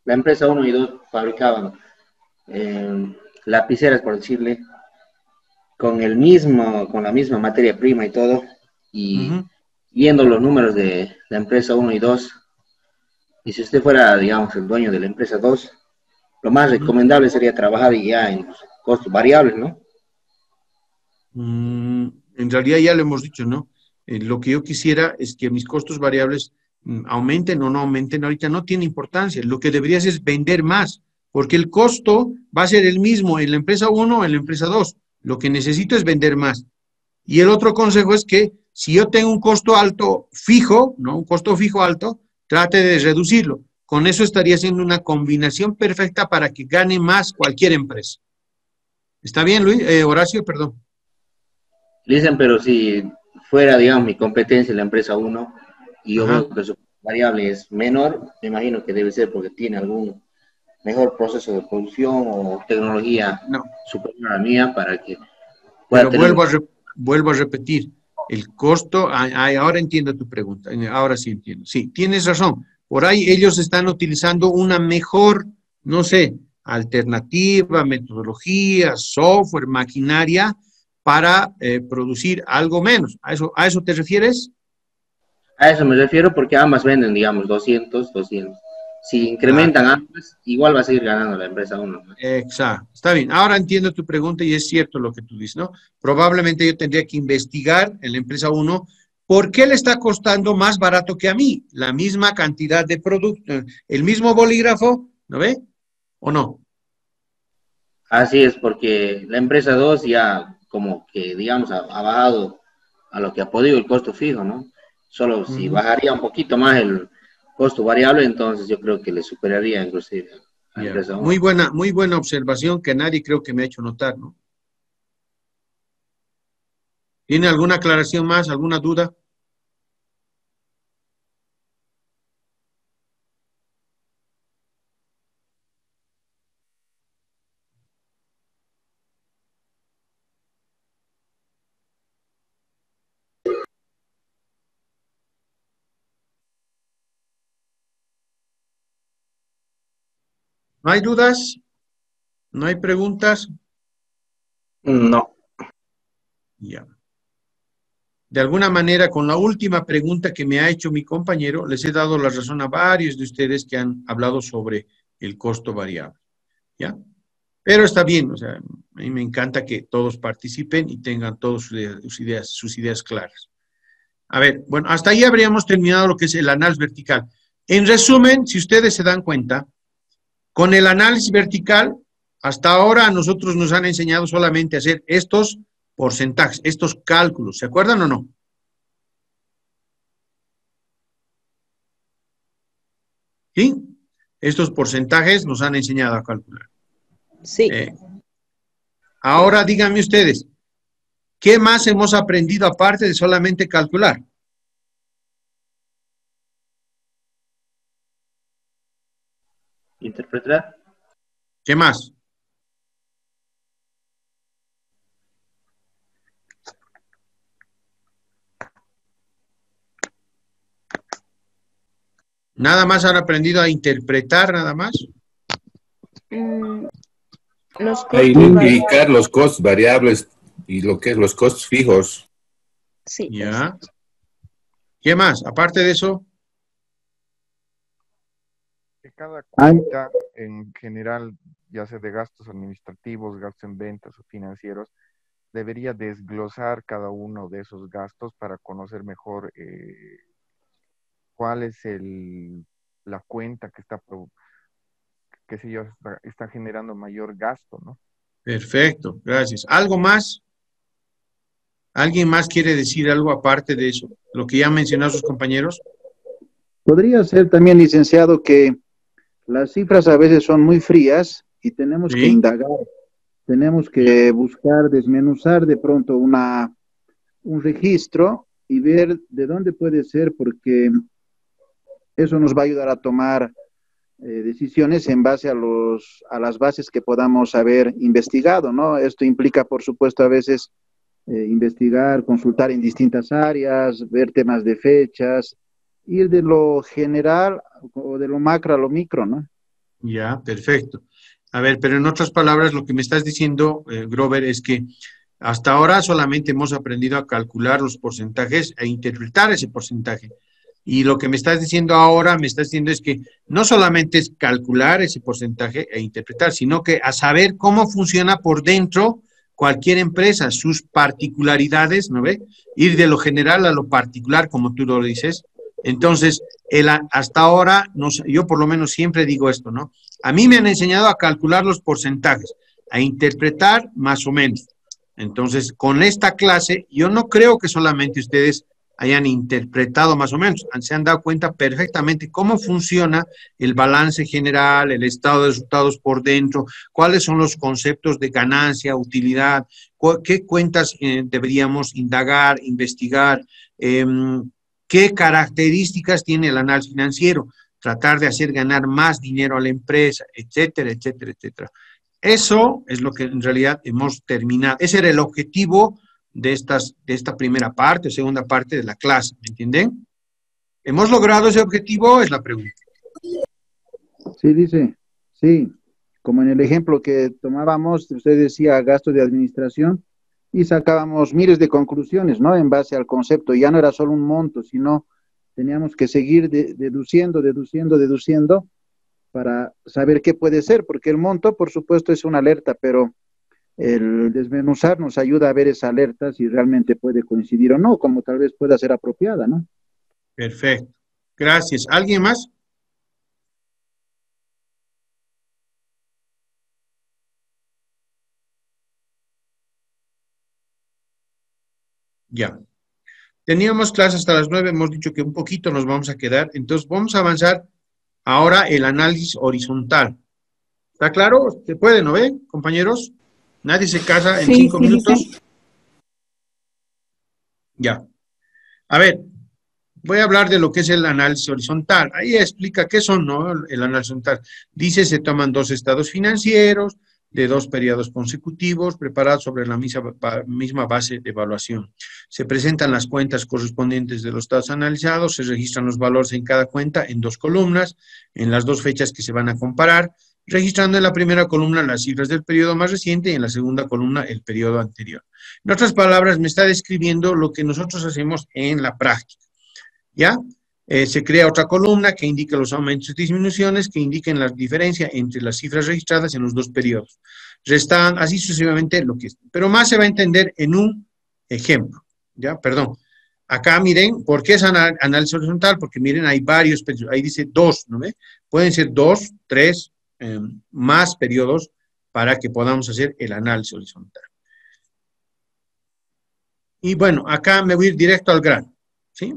la empresa 1 y 2 fabricaban lapiceras, por decirle, con la misma materia prima y todo, y viendo los números de la empresa 1 y 2, y si usted fuera, digamos, el dueño de la empresa 2, lo más recomendable sería trabajar ya en los costos variables, ¿no? En realidad ya lo hemos dicho, ¿no? Lo que yo quisiera es que mis costos variables aumenten o no aumenten, ahorita no tiene importancia. Lo que deberías es vender más, porque el costo va a ser el mismo en la empresa 1 o en la empresa 2. Lo que necesito es vender más. Y el otro consejo es que si yo tengo un costo alto fijo, ¿no? Un costo fijo alto, trate de reducirlo. Con eso estaría haciendo una combinación perfecta para que gane más cualquier empresa. ¿Está bien, Luis? Horacio, perdón. Dicen, pero si fuera, digamos, mi competencia en la empresa 1 y yo veo que su variable es menor, me imagino que debe ser porque tiene algún mejor proceso de producción o tecnología superior a la mía para que pueda tener... vuelvo a repetir, el costo, ahora entiendo tu pregunta, ahora sí entiendo. Sí, tienes razón. Por ahí ellos están utilizando una mejor, no sé, alternativa, metodología, software, maquinaria para producir algo menos. ¿A eso te refieres? A eso me refiero porque ambas venden, digamos, 200. Si incrementan ambas, igual va a seguir ganando la empresa 1. ¿no? Exacto. Está bien. Ahora entiendo tu pregunta y es cierto lo que tú dices, ¿no? Probablemente yo tendría que investigar en la empresa 1 por qué le está costando más barato que a mí la misma cantidad de producto, el mismo bolígrafo, ¿no ve? ¿O no? Así es, porque la empresa 2 ya como que, digamos, ha bajado a lo que ha podido el costo fijo, ¿no? Solo si bajaría un poquito más el costo variable, entonces yo creo que le superaría inclusive a la empresa 1. Muy buena observación que nadie creo que me ha hecho notar, ¿no? ¿Tiene alguna aclaración más, alguna duda? ¿No hay dudas? ¿No hay preguntas? No. Ya. De alguna manera, con la última pregunta que me ha hecho mi compañero, les he dado la razón a varios de ustedes que han hablado sobre el costo variable. ¿Ya? Pero está bien, o sea, a mí me encanta que todos participen y tengan todas sus ideas claras. A ver, bueno, hasta ahí habríamos terminado lo que es el análisis vertical. En resumen, si ustedes se dan cuenta, con el análisis vertical, hasta ahora a nosotros nos han enseñado solamente a hacer estos porcentajes, estos cálculos. ¿Se acuerdan o no? ¿Sí? Estos porcentajes nos han enseñado a calcular. Sí. Ahora díganme ustedes, ¿qué más hemos aprendido aparte de solamente calcular? Interpretar. ¿Qué más? ¿Nada más han aprendido a interpretar, nada más? A identificar los costos variables y lo que es los costos fijos. Sí. Ya. ¿Qué más? Aparte de eso. Que cada cuenta en general, ya sea de gastos administrativos, gastos en ventas o financieros, debería desglosar cada uno de esos gastos para conocer mejor cuál es la cuenta que está generando mayor gasto, ¿no? Perfecto, gracias. ¿Algo más? ¿Alguien más quiere decir algo aparte de eso? Lo que ya han mencionado sus compañeros. Podría ser también, licenciado, que las cifras a veces son muy frías y tenemos que indagar, tenemos que buscar, desmenuzar de pronto un registro y ver de dónde puede ser, porque eso nos va a ayudar a tomar decisiones en base a las bases que podamos haber investigado, ¿no? Esto implica, por supuesto, a veces investigar, consultar en distintas áreas, ver temas de fechas, ir de lo general o de lo macro a lo micro, ¿no? Ya, perfecto. A ver, pero en otras palabras, lo que me estás diciendo, Grover, es que hasta ahora solamente hemos aprendido a calcular los porcentajes e interpretar ese porcentaje. Y lo que me estás diciendo ahora, me estás diciendo es que no solamente es calcular ese porcentaje e interpretar, sino que a saber cómo funciona por dentro cualquier empresa, sus particularidades, ¿no ve? Ir de lo general a lo particular, como tú lo dices. Entonces, hasta ahora, yo por lo menos siempre digo esto, ¿no? A mí me han enseñado a calcular los porcentajes, a interpretar más o menos. Entonces, con esta clase, yo no creo que solamente ustedes hayan interpretado más o menos, se han dado cuenta perfectamente cómo funciona el balance general, el estado de resultados por dentro, cuáles son los conceptos de ganancia, utilidad, qué cuentas deberíamos indagar, investigar, qué características tiene el análisis financiero, tratar de hacer ganar más dinero a la empresa, etcétera, etcétera, etcétera. Eso es lo que en realidad hemos terminado. Ese era el objetivo de esta primera parte, segunda parte de la clase, ¿me entienden? ¿Hemos logrado ese objetivo? Es la pregunta. Sí, dice, sí, como en el ejemplo que tomábamos, usted decía gasto de administración y sacábamos miles de conclusiones, ¿no? En base al concepto, ya no era solo un monto, sino teníamos que seguir deduciendo para saber qué puede ser, porque el monto, por supuesto, es una alerta, pero el desmenuzar nos ayuda a ver esa alerta si realmente puede coincidir o no, como tal vez pueda ser apropiada, ¿no? Perfecto. Gracias. ¿Alguien más? Ya. Teníamos clases hasta las 9, hemos dicho que un poquito nos vamos a quedar, entonces vamos a avanzar ahora el análisis horizontal. ¿Está claro? ¿Se puede, no ve, compañeros? ¿Nadie se casa en 5 minutos? Sí. Ya. A ver, voy a hablar de lo que es el análisis horizontal. Ahí explica qué son, ¿no? El análisis horizontal. Dice, se toman 2 estados financieros de 2 periodos consecutivos preparados sobre la misma base de evaluación. Se presentan las cuentas correspondientes de los estados analizados, se registran los valores en cada cuenta en 2 columnas, en las 2 fechas que se van a comparar, registrando en la primera columna las cifras del periodo más reciente y en la segunda columna el periodo anterior. En otras palabras, me está describiendo lo que nosotros hacemos en la práctica. ¿Ya? Se crea otra columna que indica los aumentos y disminuciones que indiquen la diferencia entre las cifras registradas en los 2 periodos. Restan así sucesivamente lo que es. Pero más se va a entender en un ejemplo. ¿Ya? Perdón. Acá miren, ¿por qué es análisis horizontal? Porque miren, hay varios periodos. Ahí dice 2, ¿no ve? Pueden ser 2, 3, más periodos para que podamos hacer el análisis horizontal. Y bueno, acá me voy a ir directo al grano. ¿Sí?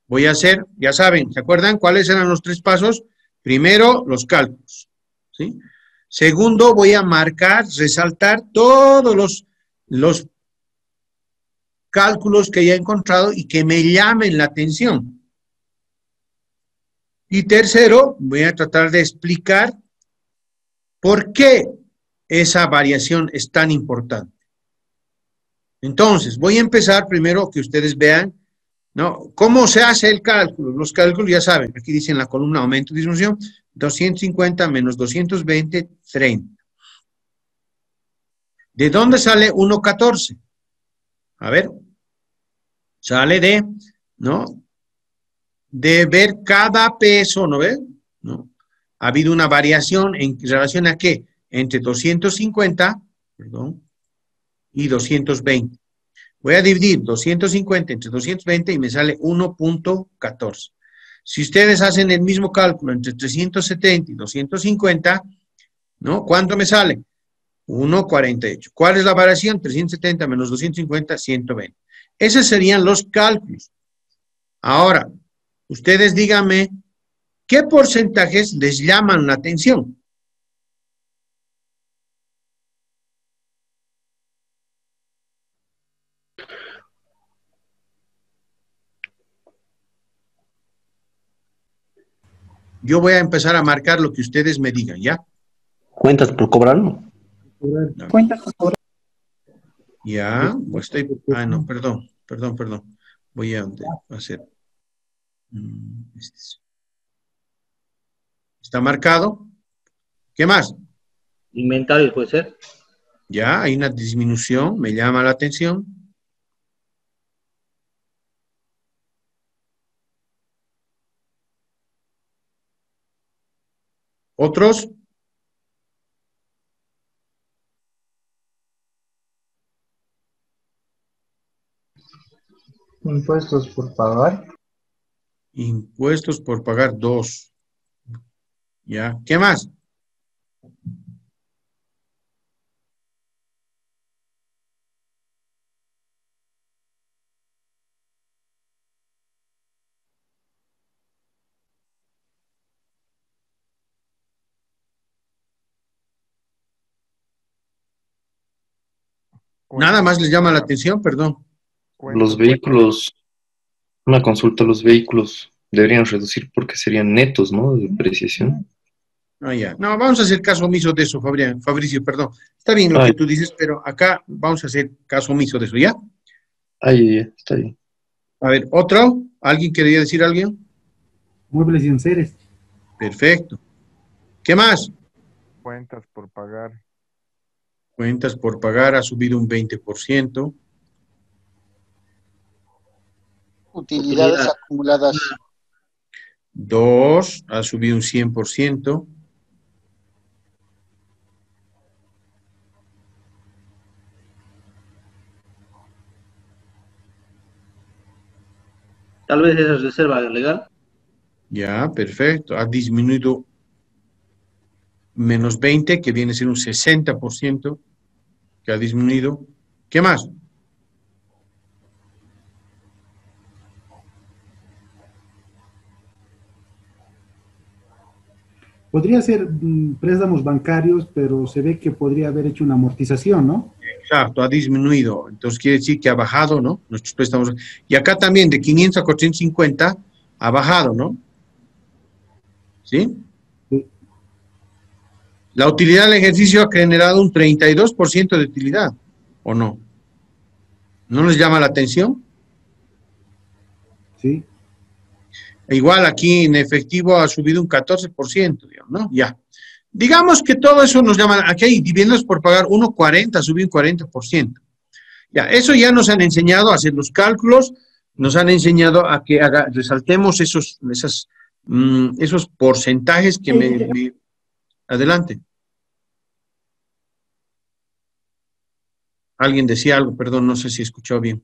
Voy a hacer, ya saben, ¿se acuerdan cuáles eran los 3 pasos? Primero, los cálculos, ¿sí? Segundo, voy a marcar, resaltar todos los cálculos que ya he encontrado y que me llamen la atención. Y tercero, voy a tratar de explicar por qué esa variación es tan importante. Entonces, voy a empezar primero que ustedes vean, ¿no? ¿Cómo se hace el cálculo? Los cálculos ya saben, aquí dice en la columna aumento y disminución, 250 menos 220, 30. ¿De dónde sale 1,14? A ver, sale de, ¿no? De ver cada peso, ¿no ven? ¿No? Ha habido una variación en relación a ¿qué? Entre 250, perdón, y 220. Voy a dividir 250 entre 220 y me sale 1.14. Si ustedes hacen el mismo cálculo entre 370 y 250, ¿no? ¿Cuánto me sale? 1.48. ¿Cuál es la variación? 370 menos 250, 120. Esos serían los cálculos. Ahora, ustedes díganme, ¿qué porcentajes les llaman la atención? Yo voy a empezar a marcar lo que ustedes me digan, ¿ya? ¿Cuentas por cobrar? No. Cuentas por cobrar. Ya, pues estoy... Ah, no, perdón. Voy a hacer... ¿Está marcado? ¿Qué más? Inventario puede ser. Ya, hay una disminución, me llama la atención. ¿Otros? Impuestos por pagar. Impuestos por pagar 2. Ya, ¿qué más? Nada más les llama la atención, perdón. Los vehículos, una consulta, los vehículos deberían reducir porque serían netos, ¿no? De depreciación. Ah, ya. No, vamos a hacer caso omiso de eso, Fabricio, perdón. Está bien lo que tú dices, pero acá vamos a hacer caso omiso de eso, ¿ya? Ya, está bien. A ver, ¿otro? ¿Alguien quería decir algo? Muebles y enseres. Perfecto. ¿Qué más? Cuentas por pagar. Cuentas por pagar ha subido un 20%. Utilidades acumuladas. 2 ha subido un 100%. Tal vez esa es reserva legal. Ya, perfecto. Ha disminuido menos 20, que viene a ser un 60%, que ha disminuido. ¿Qué más? Podría ser préstamos bancarios, pero se ve que podría haber hecho una amortización, ¿no? Exacto, ha disminuido. Entonces quiere decir que ha bajado, ¿no? Nuestros préstamos. Y acá también de 500 a 450 ha bajado, ¿no? ¿Sí? Sí. La utilidad del ejercicio ha generado un 32% de utilidad, ¿o no? ¿No les llama la atención? Sí. Igual aquí en efectivo ha subido un 14%, digamos, ¿no? Ya. Digamos que todo eso nos llama, aquí hay dividendos por pagar 1.40, subió un 40%. Ya, eso ya nos han enseñado a hacer los cálculos, nos han enseñado a que resaltemos esos porcentajes que Adelante. Alguien decía algo, perdón, no sé si escuchó bien.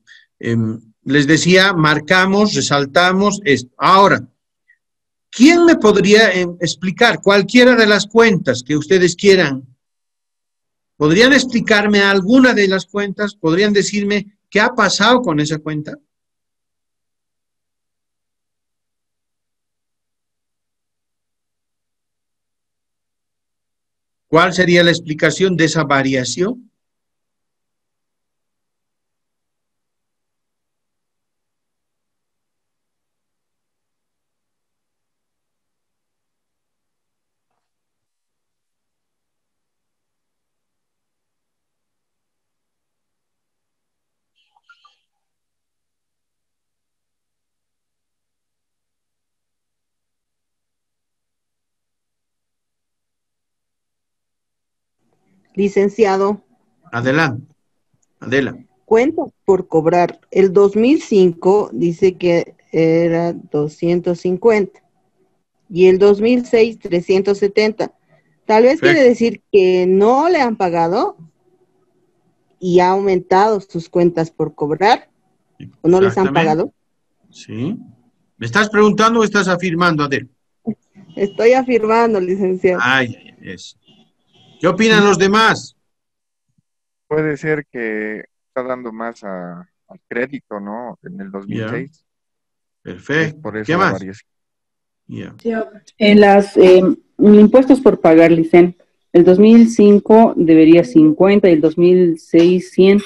Les decía, marcamos, resaltamos esto. Ahora, ¿quién me podría explicar cualquiera de las cuentas que ustedes quieran? ¿Podrían explicarme alguna de las cuentas? ¿Podrían decirme qué ha pasado con esa cuenta? ¿Cuál sería la explicación de esa variación? Licenciado. Adelante, Adela. Cuentas por cobrar. El 2005 dice que era 250 y el 2006 370. Tal vez quiere decir que no le han pagado y ha aumentado sus cuentas por cobrar o no les han pagado. Sí. ¿Me estás preguntando o estás afirmando, Adela? Estoy afirmando, licenciado. Ay, eso. ¿Qué opinan los demás? Puede ser que está dando más al crédito, ¿no? En el 2006. Yeah. Perfecto. Por eso ¿Qué más? Yeah. En las impuestos por pagar, Licen, el 2005 debería 50 y el 2006 100.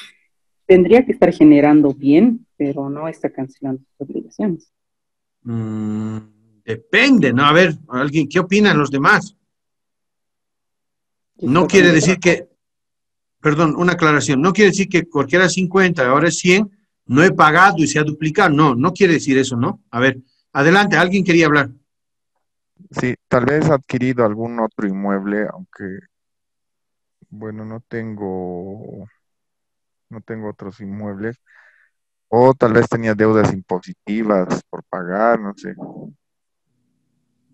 Tendría que estar generando bien, pero no está cancelando sus obligaciones. Depende, ¿no? A ver, alguien, ¿qué opinan los demás? No quiere decir que, perdón, una aclaración, no quiere decir que porque era 50, ahora es 100, no he pagado y se ha duplicado. No, no quiere decir eso, ¿no? A ver, adelante, alguien quería hablar. Sí, tal vez ha adquirido algún otro inmueble, aunque, bueno, no tengo otros inmuebles, o tal vez tenía deudas impositivas por pagar, no sé.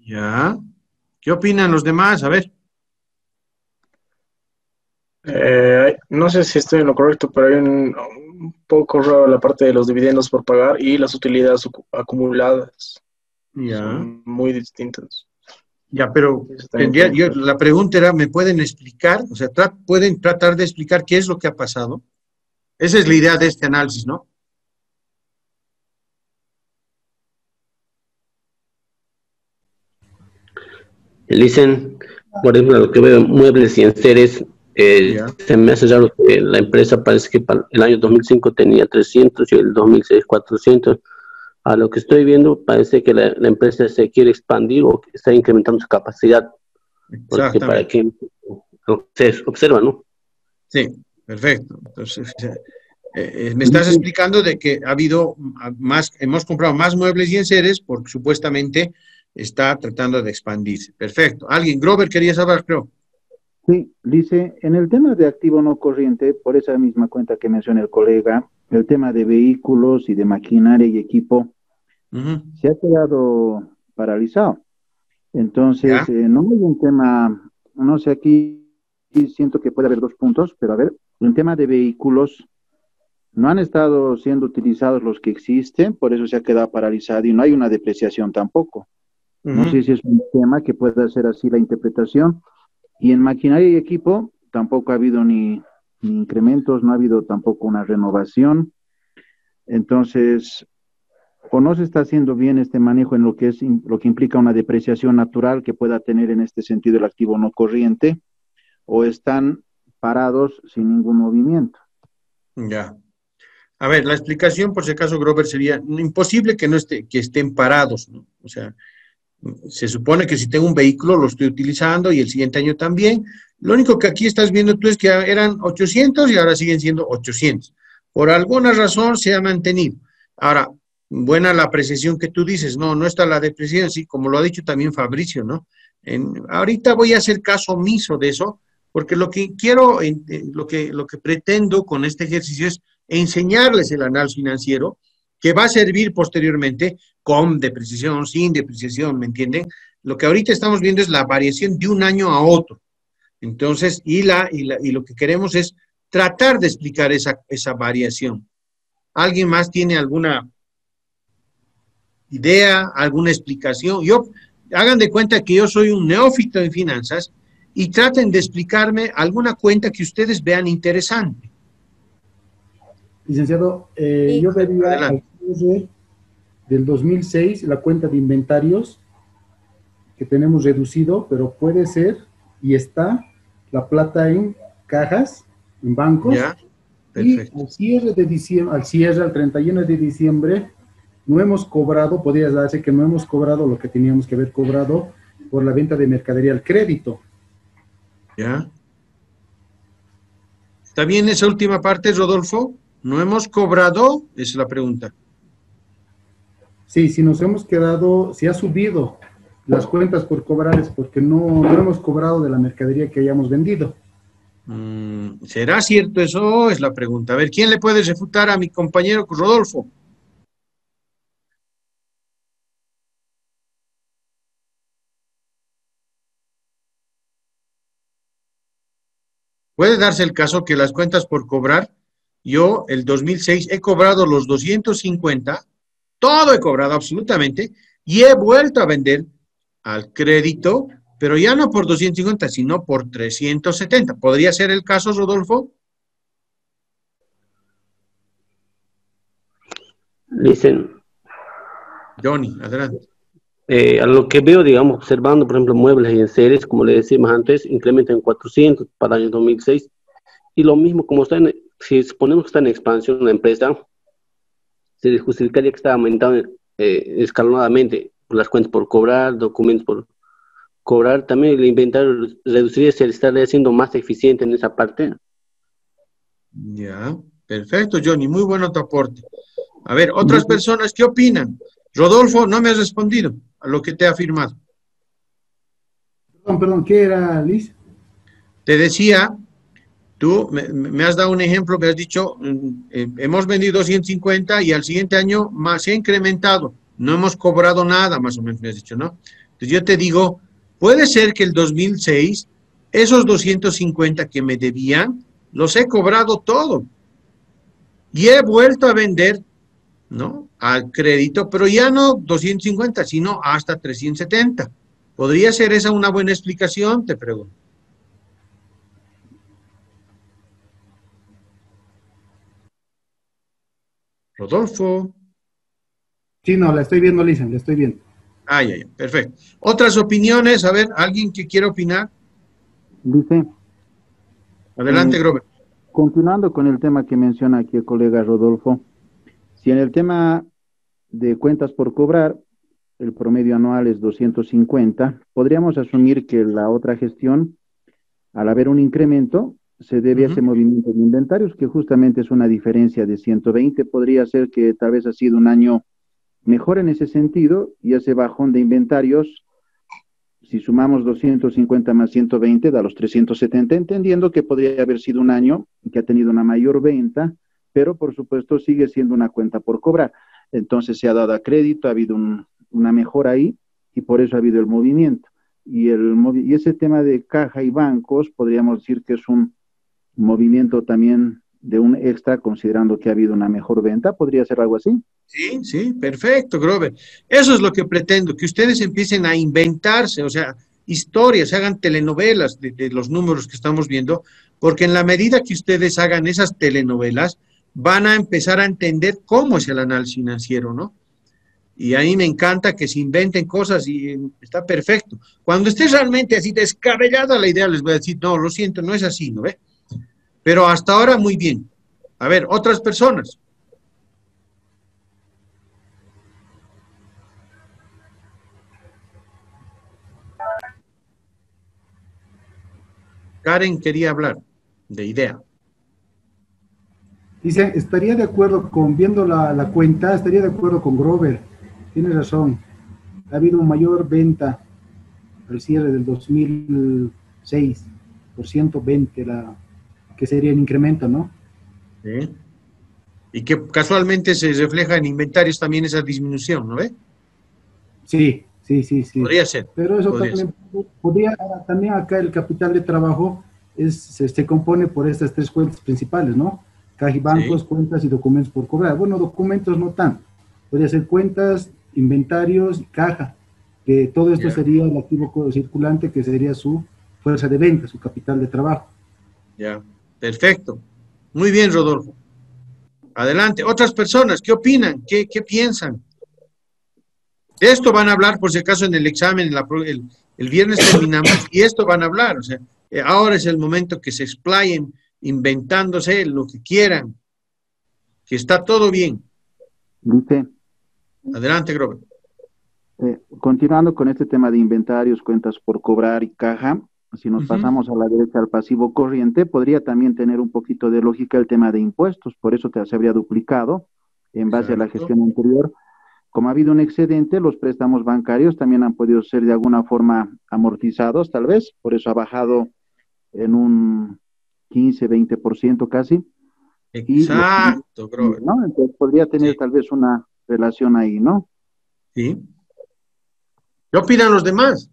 Ya. ¿Qué opinan los demás? A ver. No sé si estoy en lo correcto, pero hay un poco raro la parte de los dividendos por pagar y las utilidades acumuladas. Ya. Son muy distintas. Ya, pero la pregunta era, ¿me pueden explicar? O sea, ¿pueden tratar de explicar qué es lo que ha pasado? Esa es la idea de este análisis, ¿no? Dicen, por ejemplo, lo que veo muebles y enseres, Se me hace raro que la empresa parece que para el año 2005 tenía 300 y el 2006 400. A lo que estoy viendo, parece que la empresa se quiere expandir o que está incrementando su capacidad. Porque para que se observa, ¿no? Sí, perfecto. Entonces, me estás explicando de que ha habido más, hemos comprado más muebles y enseres porque supuestamente está tratando de expandirse. Perfecto. ¿Alguien? Grover, querías hablar, creo. Sí, dice, en el tema de activo no corriente, por esa misma cuenta que menciona el colega, el tema de vehículos y de maquinaria y equipo se ha quedado paralizado. Entonces, no hay un tema, no sé, aquí siento que puede haber dos puntos, pero a ver, el tema de vehículos no han estado siendo utilizados los que existen, por eso se ha quedado paralizado y no hay una depreciación tampoco. No sé si es un tema que pueda ser así la interpretación. Y en maquinaria y equipo tampoco ha habido ni incrementos, no ha habido tampoco una renovación. Entonces, o no se está haciendo bien este manejo en lo que es lo que implica una depreciación natural que pueda tener en este sentido el activo no corriente, o están parados sin ningún movimiento. Ya. A ver, la explicación, por si acaso, Grover, sería imposible que estén parados, ¿no? O sea, se supone que si tengo un vehículo lo estoy utilizando y el siguiente año también. Lo único que aquí estás viendo tú es que eran 800 y ahora siguen siendo 800. Por alguna razón se ha mantenido. Ahora, buena la apreciación que tú dices, no está la depreciación, sí, como lo ha dicho también Fabricio, ¿no? Ahorita voy a hacer caso omiso de eso, porque lo que quiero, lo que pretendo con este ejercicio es enseñarles el análisis financiero, que va a servir posteriormente con depreciación, sin depreciación, ¿me entienden? Lo que ahorita estamos viendo es la variación de un año a otro. Entonces, y lo que queremos es tratar de explicar esa variación. ¿Alguien más tiene alguna idea, alguna explicación? Hagan de cuenta que yo soy un neófito en finanzas y traten de explicarme alguna cuenta que ustedes vean interesante. Licenciado, yo vería al cierre del 2006 la cuenta de inventarios que tenemos reducido, pero puede ser y está la plata en cajas, en bancos. Ya, perfecto. Y al cierre de diciembre, al 31 de diciembre, no hemos cobrado, podría darse que no hemos cobrado lo que teníamos que haber cobrado por la venta de mercadería al crédito. Ya. ¿Está bien esa última parte, Rodolfo? ¿No hemos cobrado? Esa es la pregunta. Sí, si nos hemos quedado, si ha subido las cuentas por cobrar es porque no hemos cobrado de la mercadería que hayamos vendido. ¿Será cierto eso? Es la pregunta. A ver, ¿quién le puede refutar a mi compañero Rodolfo? Puede darse el caso que las cuentas por cobrar, yo el 2006 he cobrado los 250, todo he cobrado absolutamente, y he vuelto a vender al crédito, pero ya no por 250, sino por 370. ¿Podría ser el caso, Rodolfo? Dicen. Johnny, adelante. A lo que veo, digamos, observando, por ejemplo, muebles y enseres, como le decíamos antes, incrementan en 400 para el año 2006. Y lo mismo, como si suponemos que está en expansión la empresa, se justificaría que está aumentando escalonadamente las cuentas por cobrar, documentos por cobrar. También el inventario reduciría, se estaría siendo más eficiente en esa parte. Ya, perfecto, Johnny, muy bueno tu aporte. A ver, otras personas, ¿qué opinan? Rodolfo, no me has respondido a lo que te he afirmado. Perdón, ¿qué era, Liz? Te decía, tú me has dado un ejemplo, me has dicho, hemos vendido 250 y al siguiente año más se ha incrementado, no hemos cobrado nada, más o menos me has dicho, ¿no? Entonces yo te digo, puede ser que el 2006, esos 250 que me debían, los he cobrado todo y he vuelto a vender, ¿no? Al crédito, pero ya no 250, sino hasta 370. ¿Podría ser esa una buena explicación? Te pregunto. Rodolfo. Sí, no, la estoy viendo, Lisa, la estoy viendo. Ah, ya, perfecto. ¿Otras opiniones? A ver, ¿alguien que quiera opinar? Dice, Adelante, Grover. Continuando con el tema que menciona aquí el colega Rodolfo, si en el tema de cuentas por cobrar, el promedio anual es 250, podríamos asumir que la otra gestión, al haber un incremento, se debe a ese movimiento de inventarios, que justamente es una diferencia de 120. Podría ser que tal vez ha sido un año mejor en ese sentido, y ese bajón de inventarios, si sumamos 250 más 120, da los 370, entendiendo que podría haber sido un año que ha tenido una mayor venta, pero por supuesto sigue siendo una cuenta por cobrar. Entonces se ha dado a crédito, ha habido una mejora ahí, y por eso ha habido el movimiento. Y ese tema de caja y bancos, podríamos decir que es un movimiento también de un extra, considerando que ha habido una mejor venta. ¿Podría ser algo así? Sí, sí, perfecto, Grover. Eso es lo que pretendo, que ustedes empiecen a inventarse, o sea, historias, hagan telenovelas de los números que estamos viendo, porque en la medida que ustedes hagan esas telenovelas, van a empezar a entender cómo es el análisis financiero, ¿no? Y a mí me encanta que se inventen cosas y está perfecto. Cuando esté realmente así descabellada la idea, les voy a decir, no, lo siento, no es así, ¿no ve? Pero hasta ahora muy bien. A ver, otras personas. Karen quería hablar de idea. Dice, estaría de acuerdo con, viendo la cuenta, estaría de acuerdo con Grover. Tienes razón. Ha habido una mayor venta al cierre del 2006 por 120, que sería el incremento, ¿no? ¿Sí? Y que casualmente se refleja en inventarios también esa disminución, ¿no ve? Sí. Podría ser. Pero eso también también acá el capital de trabajo se compone por estas tres cuentas principales, ¿no? Caja y bancos, cuentas y documentos por cobrar. Bueno, documentos no tanto. Podría ser cuentas, inventarios y caja, que todo esto sería el activo circulante, que sería su fuerza de venta, su capital de trabajo. Ya, perfecto. Muy bien, Rodolfo. Adelante. Otras personas, ¿qué opinan? ¿Qué piensan? De esto van a hablar, por si acaso, en el examen, el viernes terminamos, y esto van a hablar. O sea, ahora es el momento que se explayen inventándose lo que quieran, que está todo bien. Dice. Adelante, Grover. Continuando con este tema de inventarios, cuentas por cobrar y caja, si nos pasamos a la derecha al pasivo corriente, podría también tener un poquito de lógica el tema de impuestos, por eso se habría duplicado en base a la gestión anterior. Como ha habido un excedente, los préstamos bancarios también han podido ser de alguna forma amortizados, tal vez, por eso ha bajado en un 15-20% casi. Exacto, Grover. ¿No? Entonces podría tener tal vez una relación ahí, ¿no? Sí. ¿Qué opinan los demás?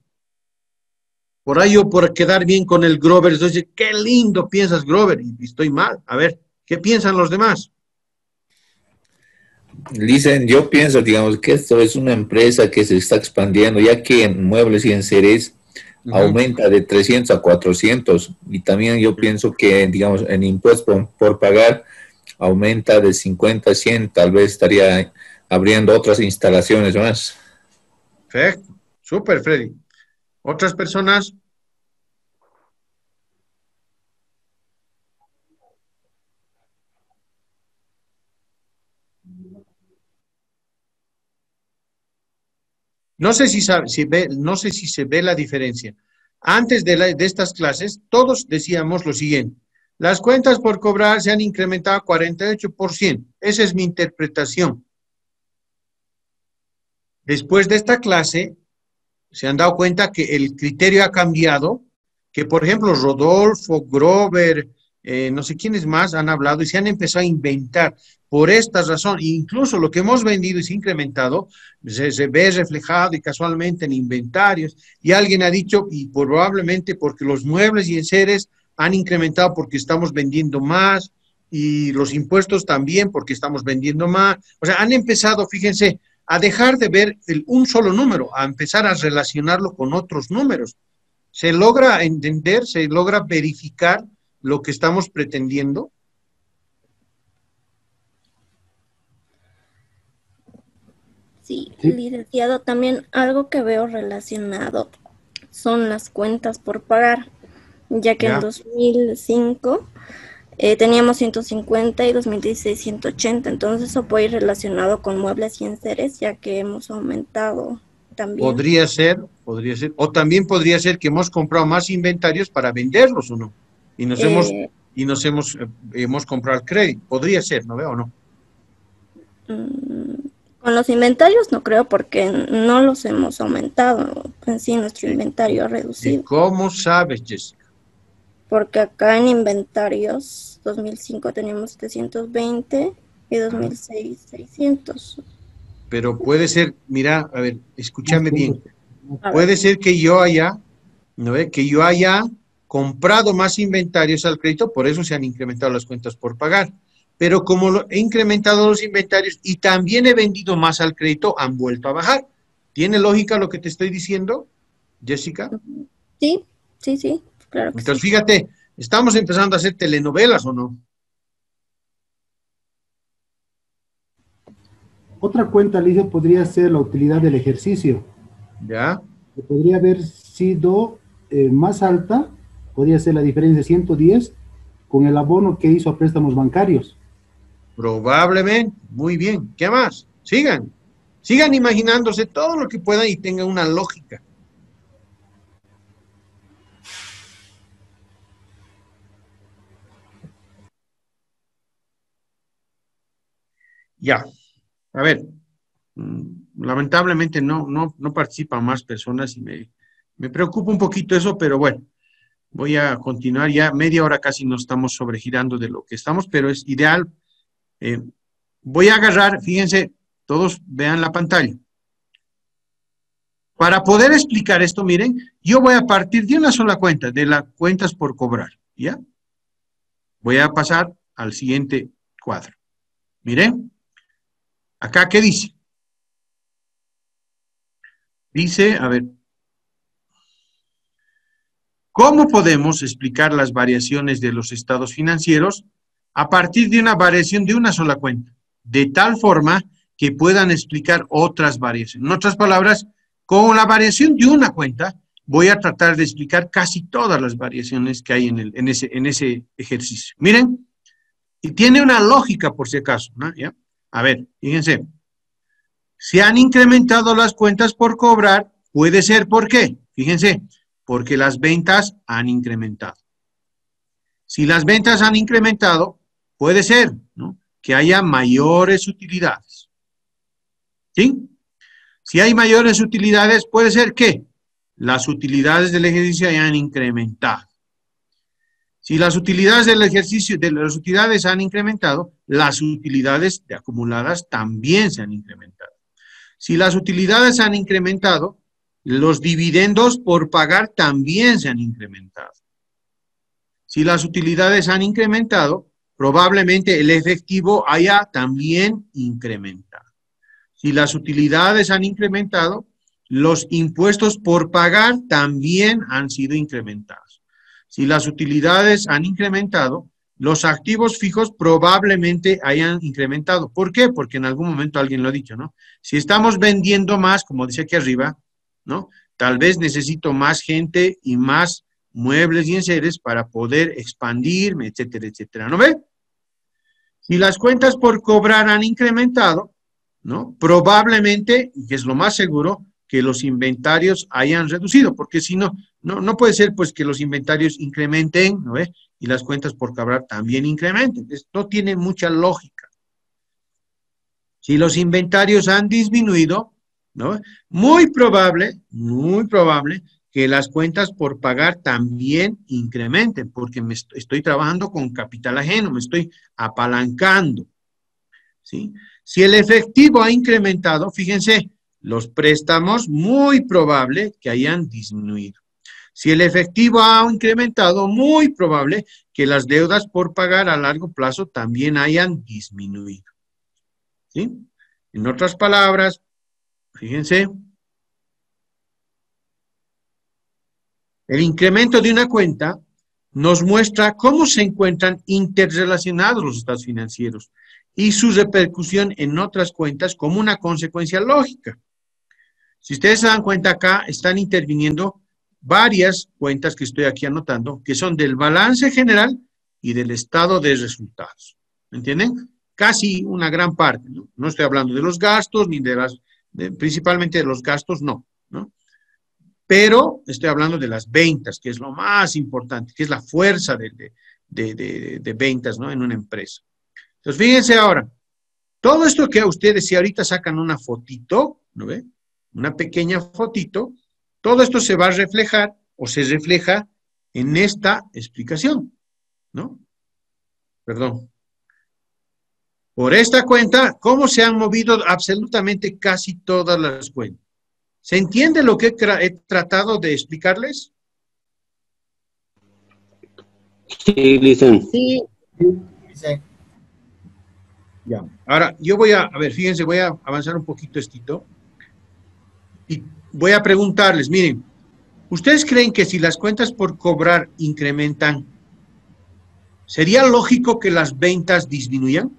Por ahí yo, por quedar bien con el Grover, entonces, qué lindo piensas, Grover, y estoy mal. A ver, ¿qué piensan los demás? Dicen, yo pienso, digamos, que esto es una empresa que se está expandiendo, ya que en muebles y en series aumenta de 300 a 400, y también yo pienso que, digamos, en impuestos por pagar aumenta de 50 a 100, tal vez estaría abriendo otras instalaciones más. Perfecto, súper, Freddy. ¿Otras personas? No sé si no sé si se ve la diferencia. Antes de estas clases, todos decíamos lo siguiente: las cuentas por cobrar se han incrementado 48%. Esa es mi interpretación. Después de esta clase, se han dado cuenta que el criterio ha cambiado, que por ejemplo Rodolfo, Grover, no sé quiénes más han hablado y se han empezado a inventar. Por esta razón, incluso lo que hemos vendido y se ha incrementado, se ve reflejado y casualmente en inventarios. Y alguien ha dicho, y probablemente porque los muebles y enseres han incrementado porque estamos vendiendo más, y los impuestos también porque estamos vendiendo más. O sea, han empezado, fíjense, a dejar de ver un solo número, a empezar a relacionarlo con otros números. ¿Se logra entender, se logra verificar lo que estamos pretendiendo? Sí, licenciado, también algo que veo relacionado son las cuentas por pagar. ya que en 2005 teníamos 150 y 2016 180, entonces eso puede ir relacionado con muebles y enseres, ya que hemos aumentado también. Podría ser, o también podría ser que hemos comprado más inventarios para venderlos, ¿o no? Y hemos comprado el crédito, podría ser, ¿no veo o no? Con los inventarios no creo, porque no los hemos aumentado, en sí nuestro inventario ha reducido. ¿Cómo sabes, Jessica? Porque acá en inventarios, 2005 teníamos 720 y 2006 600. Pero puede ser, mira, a ver, escúchame bien. Puede ser que yo haya, ¿no ve? Que yo haya comprado más inventarios al crédito, por eso se han incrementado las cuentas por pagar. Pero como he incrementado los inventarios y también he vendido más al crédito, han vuelto a bajar. ¿Tiene lógica lo que te estoy diciendo, Jessica? Sí, claro que Entonces, fíjate, ¿estamos empezando a hacer telenovelas o no? Otra cuenta, Alicia, podría ser la utilidad del ejercicio. ¿Ya? Que podría haber sido más alta, podría ser la diferencia de 110 con el abono que hizo a préstamos bancarios. Probablemente, muy bien. ¿Qué más? Sigan imaginándose todo lo que puedan y tengan una lógica. Ya, a ver, lamentablemente no participan más personas y me preocupa un poquito eso, pero bueno, voy a continuar. Ya media hora casi nos estamos sobregirando de lo que estamos, pero es ideal. Voy a agarrar, fíjense, todos vean la pantalla. Para poder explicar esto, miren, yo voy a partir de una sola cuenta, de las cuentas por cobrar, ¿ya? Voy a pasar al siguiente cuadro. Miren, acá, ¿qué dice? Dice, a ver, ¿cómo podemos explicar las variaciones de los estados financieros a partir de una variación de una sola cuenta? De tal forma que puedan explicar otras variaciones. En otras palabras, con la variación de una cuenta, voy a tratar de explicar casi todas las variaciones que hay en ese ejercicio. Miren, y tiene una lógica por si acaso, ¿no? ¿Ya? A ver, fíjense. Se han incrementado las cuentas por cobrar, puede ser, ¿por qué? Fíjense, porque las ventas han incrementado. Si las ventas han incrementado, puede ser, ¿no?, que haya mayores utilidades. ¿Sí? Si hay mayores utilidades, puede ser que las utilidades del ejercicio hayan incrementado. Si las utilidades del ejercicio, de las utilidades han incrementado, las utilidades acumuladas también se han incrementado. Si las utilidades han incrementado, los dividendos por pagar también se han incrementado. Si las utilidades han incrementado, probablemente el efectivo haya también incrementado. Si las utilidades han incrementado, los impuestos por pagar también han sido incrementados. Si las utilidades han incrementado, los activos fijos probablemente hayan incrementado. ¿Por qué? Porque en algún momento alguien lo ha dicho, ¿no? Si estamos vendiendo más, como dice aquí arriba, ¿no?, tal vez necesito más gente y más muebles y enseres para poder expandirme, etcétera, etcétera. ¿No ve? Si las cuentas por cobrar han incrementado, ¿no?, probablemente, y es lo más seguro, que los inventarios hayan reducido, porque si no, no puede ser pues que los inventarios incrementen, ¿no ve?, y las cuentas por cobrar también incrementen. Esto tiene mucha lógica. Si los inventarios han disminuido, ¿no?, muy probable que las cuentas por pagar también incrementen, porque estoy trabajando con capital ajeno, me estoy apalancando, ¿sí? Si el efectivo ha incrementado, fíjense, los préstamos muy probable que hayan disminuido. Si el efectivo ha incrementado, muy probable que las deudas por pagar a largo plazo también hayan disminuido, ¿sí? En otras palabras, fíjense, el incremento de una cuenta nos muestra cómo se encuentran interrelacionados los estados financieros y su repercusión en otras cuentas como una consecuencia lógica. Si ustedes se dan cuenta acá, están interviniendo varias cuentas que estoy aquí anotando, que son del balance general y del estado de resultados. ¿Me entienden? Casi una gran parte, ¿no? No estoy hablando de los gastos, ni principalmente de los gastos, no, ¿no? Pero estoy hablando de las ventas, que es lo más importante, que es la fuerza de ventas, ¿no? En una empresa. Entonces, fíjense ahora, todo esto que a ustedes, si ahorita sacan una fotito, ¿no ve? Una pequeña fotito, todo esto se va a reflejar o se refleja en esta explicación, ¿no? Perdón. Por esta cuenta, ¿cómo se han movido absolutamente casi todas las cuentas? ¿Se entiende lo que he tratado de explicarles? Sí, listen. Sí. Ya. Ahora, yo voy a ver, fíjense, voy a avanzar un poquito estito. Y voy a preguntarles, miren, ¿ustedes creen que si las cuentas por cobrar incrementan, sería lógico que las ventas disminuyan?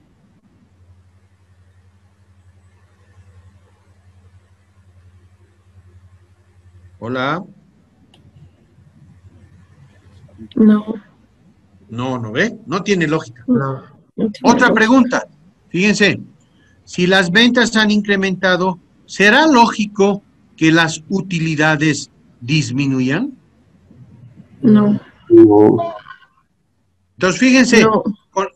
Hola. No. No, ¿no ve? No tiene lógica. No. Otra pregunta. Fíjense, si las ventas han incrementado, ¿será lógico que las utilidades disminuyan? No. Entonces, fíjense,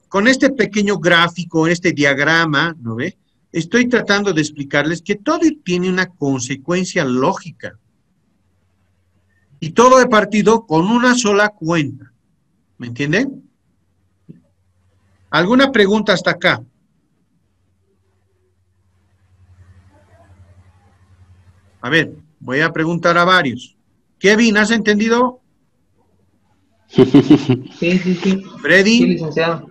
con este pequeño gráfico, este diagrama, ¿no ve? Estoy tratando de explicarles que todo tiene una consecuencia lógica. Y todo he partido con una sola cuenta. ¿Me entienden? ¿Alguna pregunta hasta acá? A ver, voy a preguntar a varios. Kevin, ¿has entendido? Sí, sí, sí. Freddy. Sí, licenciado.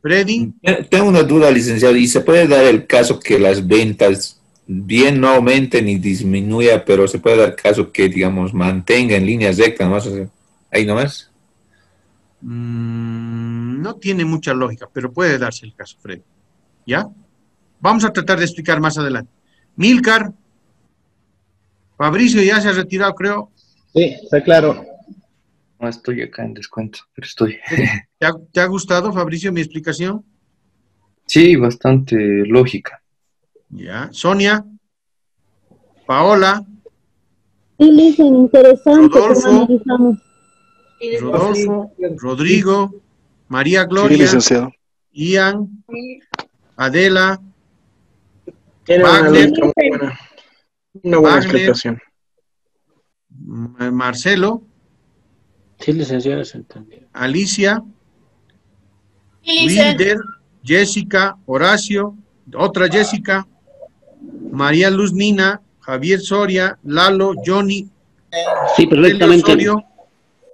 Freddy. Tengo una duda, licenciado, y se puede dar el caso que las ventas bien no aumenten ni disminuya, pero se puede dar el caso que, digamos, mantenga en líneas rectas, ¿no? O sea, ahí nomás. No tiene mucha lógica, pero puede darse el caso, Freddy. ¿Ya? Vamos a tratar de explicar más adelante. Milcar. Fabricio ya se ha retirado, creo. Sí, está claro. No estoy acá en descuento, pero estoy. ¿Te ha gustado, Fabricio, mi explicación? Sí, bastante lógica. Ya. Sonia. Paola. Sí, dicen, interesante. Rodolfo. Rodrigo. María Gloria. Sí, licenciado. Ian. Adela. Tiene Wagner, una buena explicación. Marcelo. Sí, licenciado, se entendió. Alicia. Sí, Wilder. Jessica. Horacio. Otra Jessica. María Luz Nina. Javier Soria. Lalo. Johnny. Sí, perfectamente. Osorio,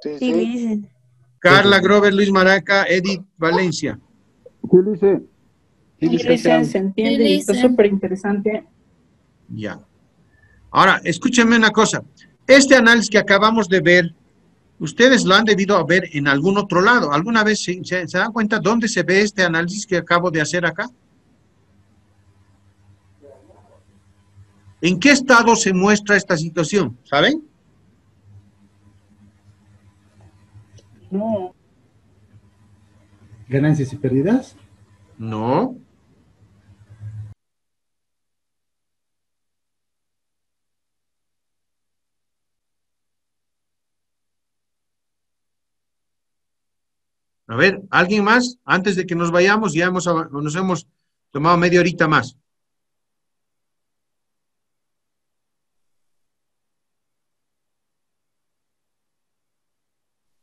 Sí, dicen. Carla Grover, Luis Maraca, Edith Valencia. Sí, dice. Sí, dicen, se entiende y está súper interesante. Ya. Ahora, escúchenme una cosa. Este análisis que acabamos de ver, ustedes lo han debido ver en algún otro lado. ¿Alguna vez se dan cuenta dónde se ve este análisis que acabo de hacer acá? ¿En qué estado se muestra esta situación? ¿Saben? No. ¿Ganancias y pérdidas? No. A ver, ¿alguien más? Antes de que nos vayamos, ya nos hemos tomado media horita más.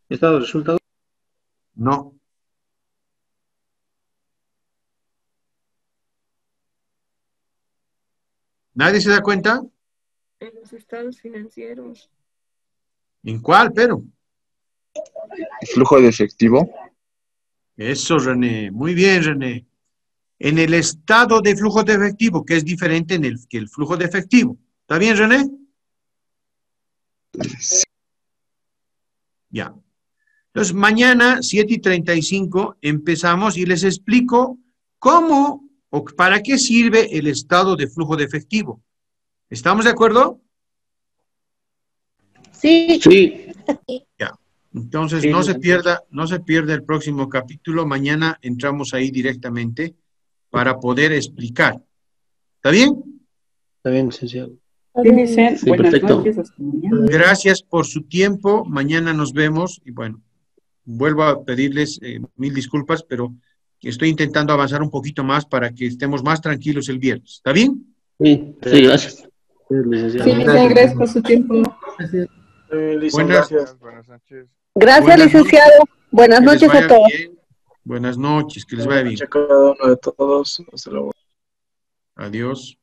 ¿Estado de resultados? No. ¿Nadie se da cuenta? En los estados financieros. ¿En cuál, pero? Flujo de efectivo. Eso, René. Muy bien, René. En el estado de flujo de efectivo, que es diferente que el flujo de efectivo. ¿Está bien, René? Ya. Entonces, mañana, 7:35, empezamos y les explico cómo o para qué sirve el estado de flujo de efectivo. ¿Estamos de acuerdo? Sí. Sí. Ya. Entonces, Sí, no sí. se pierda el próximo capítulo. Mañana entramos ahí directamente para poder explicar. ¿Está bien? Está bien, licenciado. Sí, dicen, Sí, buenas perfecto. noches, hasta mañana. Gracias por su tiempo. Mañana nos vemos. Y bueno, vuelvo a pedirles mil disculpas, pero estoy intentando avanzar un poquito más para que estemos más tranquilos el viernes. ¿Está bien? Sí, sí, gracias. Licenciado. Sí, dicen, gracias por su tiempo. Lisa, Buenas, gracias. Buenas noches. Gracias, buenas licenciado. noches. Buenas Que les noches a vaya todos. bien. Buenas noches, que les vaya Buenas bien. noches a cada uno de todos. Hasta luego. Adiós.